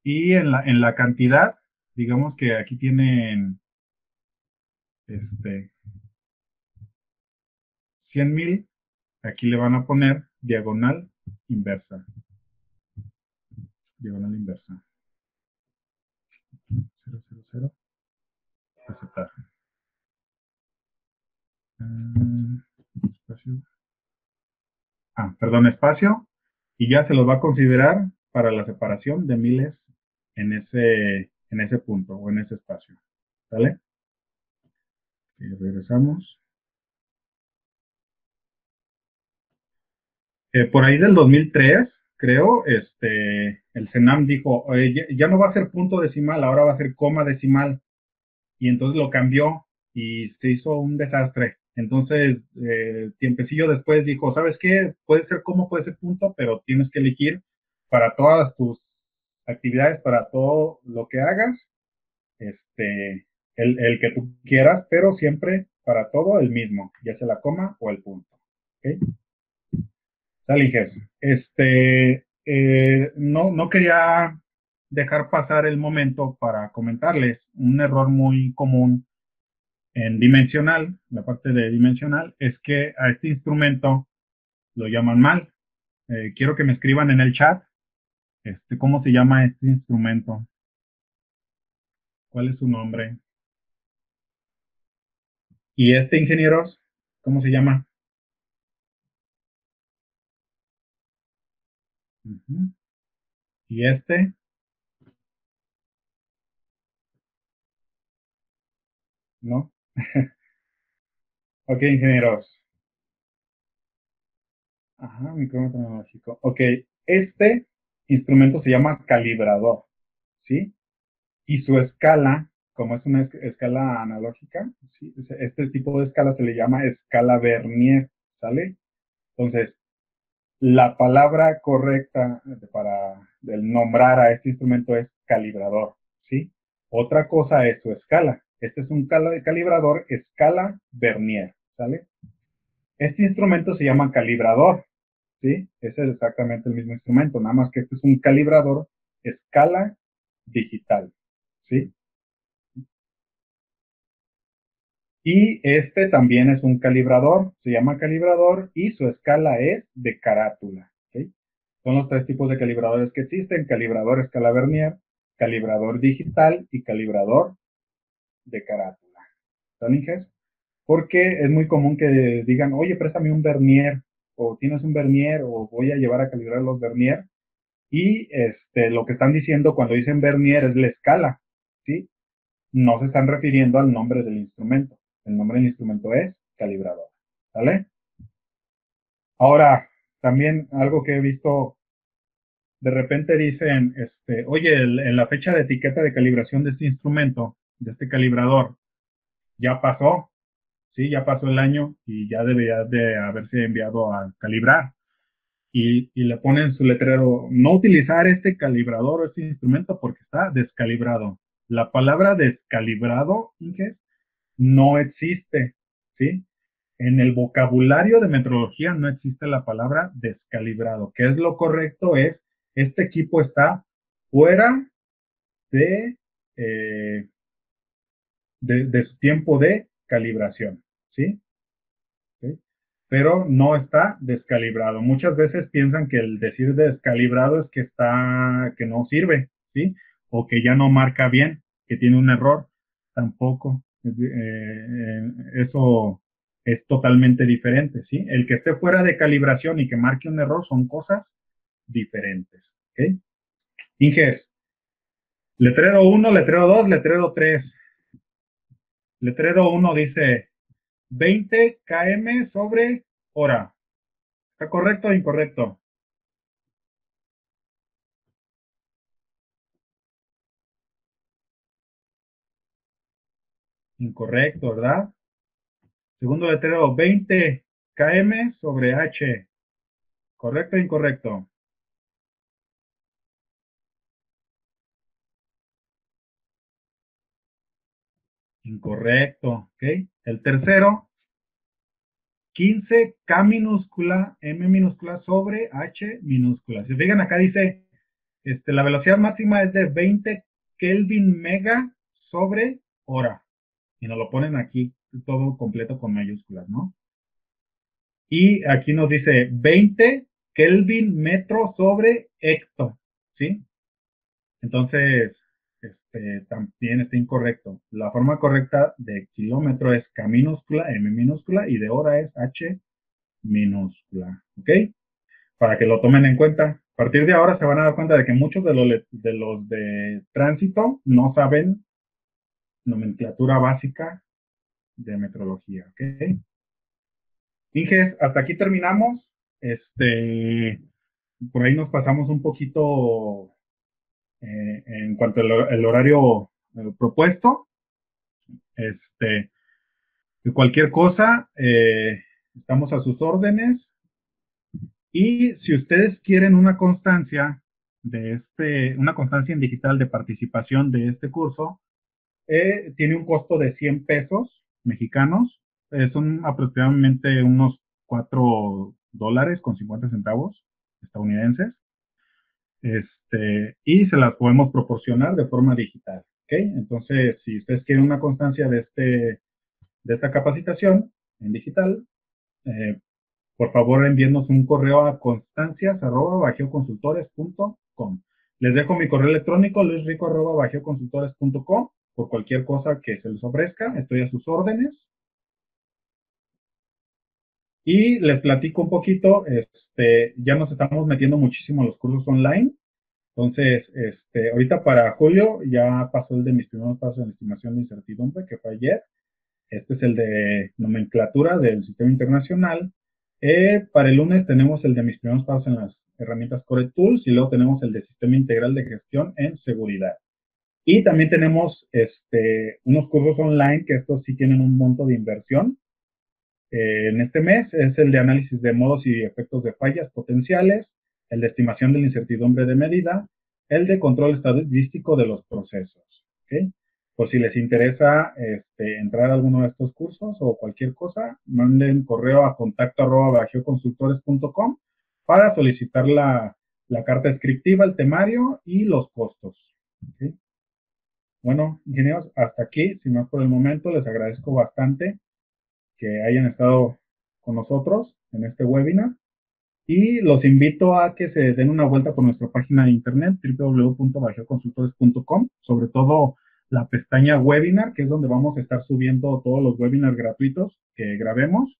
y en la cantidad, digamos que aquí tienen este, 100,000, aquí le van a poner diagonal inversa, diagonal inversa, 000, aceptar. Espacio. Perdón, espacio. Y ya se los va a considerar para la separación de miles en ese punto o en ese espacio. ¿Vale? Y regresamos. Por ahí del 2003, creo, el CENAM dijo, "Oye, ya no va a ser punto decimal, ahora va a ser coma decimal". Y entonces lo cambió y se hizo un desastre. Entonces, tiempecillo después dijo, ¿sabes qué? Puede ser coma, puede ser punto, pero tienes que elegir para todas tus actividades, para todo lo que hagas, el que tú quieras, pero siempre para todo el mismo, ya sea la coma o el punto. ¿Ok? Saliges, no quería dejar pasar el momento para comentarles un error muy común en dimensional, la parte de dimensional, es que a este instrumento lo llaman mal. Quiero que me escriban en el chat, cómo se llama este instrumento, cuál es su nombre. Y ingenieros, ¿cómo se llama? Uh-huh. Y ¿no? Ok, ingenieros. Ajá, micrómetro analógico. Ok, este instrumento se llama calibrador, ¿sí? Y su escala, como es una escala analógica, ¿sí? Este tipo de escala se le llama escala Vernier, ¿sale? Entonces, la palabra correcta para nombrar a este instrumento es calibrador, ¿sí? Otra cosa es su escala. Este es un calibrador escala Vernier, ¿sale? Este instrumento se llama calibrador, ¿sí? Ese es exactamente el mismo instrumento, nada más que este es un calibrador escala digital, ¿sí? Y este también es un calibrador, se llama calibrador y su escala es de carátula, ¿sí? Son los tres tipos de calibradores que existen: calibrador escala Vernier, calibrador digital y calibrador de carátula. ¿Salen? Porque es muy común que digan, oye, préstame un Vernier, o tienes un Vernier, o voy a llevar a calibrar los Vernier. Y lo que están diciendo cuando dicen Vernier es la escala, ¿sí? No se están refiriendo al nombre del instrumento. El nombre del instrumento es calibrador, ¿vale? Ahora, también algo que he visto, de repente dicen, oye, en la fecha de etiqueta de calibración de este instrumento, de este calibrador, ya pasó, ¿sí? Ya pasó el año y ya debería de haberse enviado a calibrar. Y le ponen su letrero, no utilizar este calibrador o este instrumento porque está descalibrado. La palabra descalibrado, Inge, no existe, ¿sí? En el vocabulario de metrología no existe la palabra descalibrado. ¿Qué es lo correcto? Es, este equipo está fuera de, eh, de su tiempo de calibración, ¿sí? ¿Sí? Pero no está descalibrado. Muchas veces piensan que el decir descalibrado es que que no sirve, ¿sí? O que ya no marca bien, que tiene un error. Tampoco. Eso es totalmente diferente, ¿sí? El que esté fuera de calibración y que marque un error son cosas diferentes, ¿ok? Inges, letrero 1, letrero 2, letrero 3. Letrero 1 dice 20 km sobre hora. ¿Está correcto o incorrecto? Incorrecto, ¿verdad? Segundo letrero, 20 km sobre h. ¿Correcto o incorrecto? Incorrecto, ¿ok? El tercero, 15 K minúscula, M minúscula sobre H minúscula. Si fijan acá dice, la velocidad máxima es de 20 Kelvin mega sobre hora. Y nos lo ponen aquí todo completo con mayúsculas, ¿no? Y aquí nos dice 20 Kelvin metro sobre hecto, ¿sí? Entonces, también está incorrecto. La forma correcta de kilómetro es K minúscula, M minúscula y de hora es H minúscula. ¿Ok? Para que lo tomen en cuenta. A partir de ahora se van a dar cuenta de que muchos de los de tránsito no saben nomenclatura básica de metrología. ¿Ok? Inges, hasta aquí terminamos. Por ahí nos pasamos un poquito en cuanto al horario propuesto. Cualquier cosa, estamos a sus órdenes. Y si ustedes quieren una constancia una constancia en digital de participación de este curso, tiene un costo de 100 pesos mexicanos. Son aproximadamente unos $4 con 50 centavos estadounidenses. Y se las podemos proporcionar de forma digital. ¿Ok? Entonces, si ustedes quieren una constancia de esta capacitación en digital, por favor envíenos un correo a constancias@bajioconsultores.com. Les dejo mi correo electrónico, luisrico@bajioconsultores.com. Por cualquier cosa que se les ofrezca, estoy a sus órdenes. Y les platico un poquito, ya nos estamos metiendo muchísimo en los cursos online. Entonces, ahorita para julio ya pasó el de mis primeros pasos en estimación de incertidumbre, que fue ayer. Este es el de nomenclatura del sistema internacional. Para el lunes tenemos el de mis primeros pasos en las herramientas Core Tools y luego tenemos el de sistema integral de gestión en seguridad. Y también tenemos unos cursos online que estos sí tienen un monto de inversión. En este mes es el de análisis de modos y efectos de fallas potenciales, el de estimación de la incertidumbre de medida, el de control estadístico de los procesos. ¿Okay? Por si les interesa entrar a alguno de estos cursos o cualquier cosa, manden correo a contacto@bajioconsultores.com para solicitar la carta descriptiva, el temario y los costos. ¿Okay? Bueno, ingenieros, hasta aquí, si más por el momento, les agradezco bastante que hayan estado con nosotros en este webinar y los invito a que se den una vuelta por nuestra página de internet www.bajioconsultores.com, sobre todo la pestaña webinar, que es donde vamos a estar subiendo todos los webinars gratuitos que grabemos.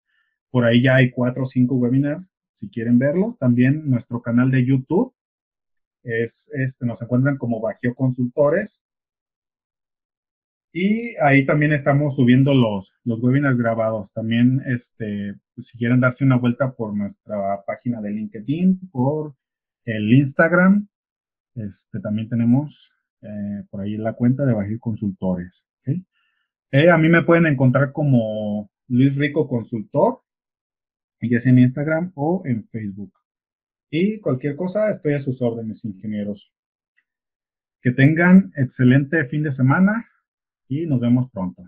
Por ahí ya hay 4 o 5 webinars si quieren verlos. También nuestro canal de YouTube nos encuentran como Bajio Consultores. Y ahí también estamos subiendo los webinars grabados. También, pues, si quieren darse una vuelta por nuestra página de LinkedIn, por el Instagram, también tenemos por ahí la cuenta de Bajio Consultores. ¿Okay? A mí me pueden encontrar como Luis Rico Consultor, ya sea en Instagram o en Facebook. Y cualquier cosa, estoy a sus órdenes, ingenieros. Que tengan excelente fin de semana y nos vemos pronto.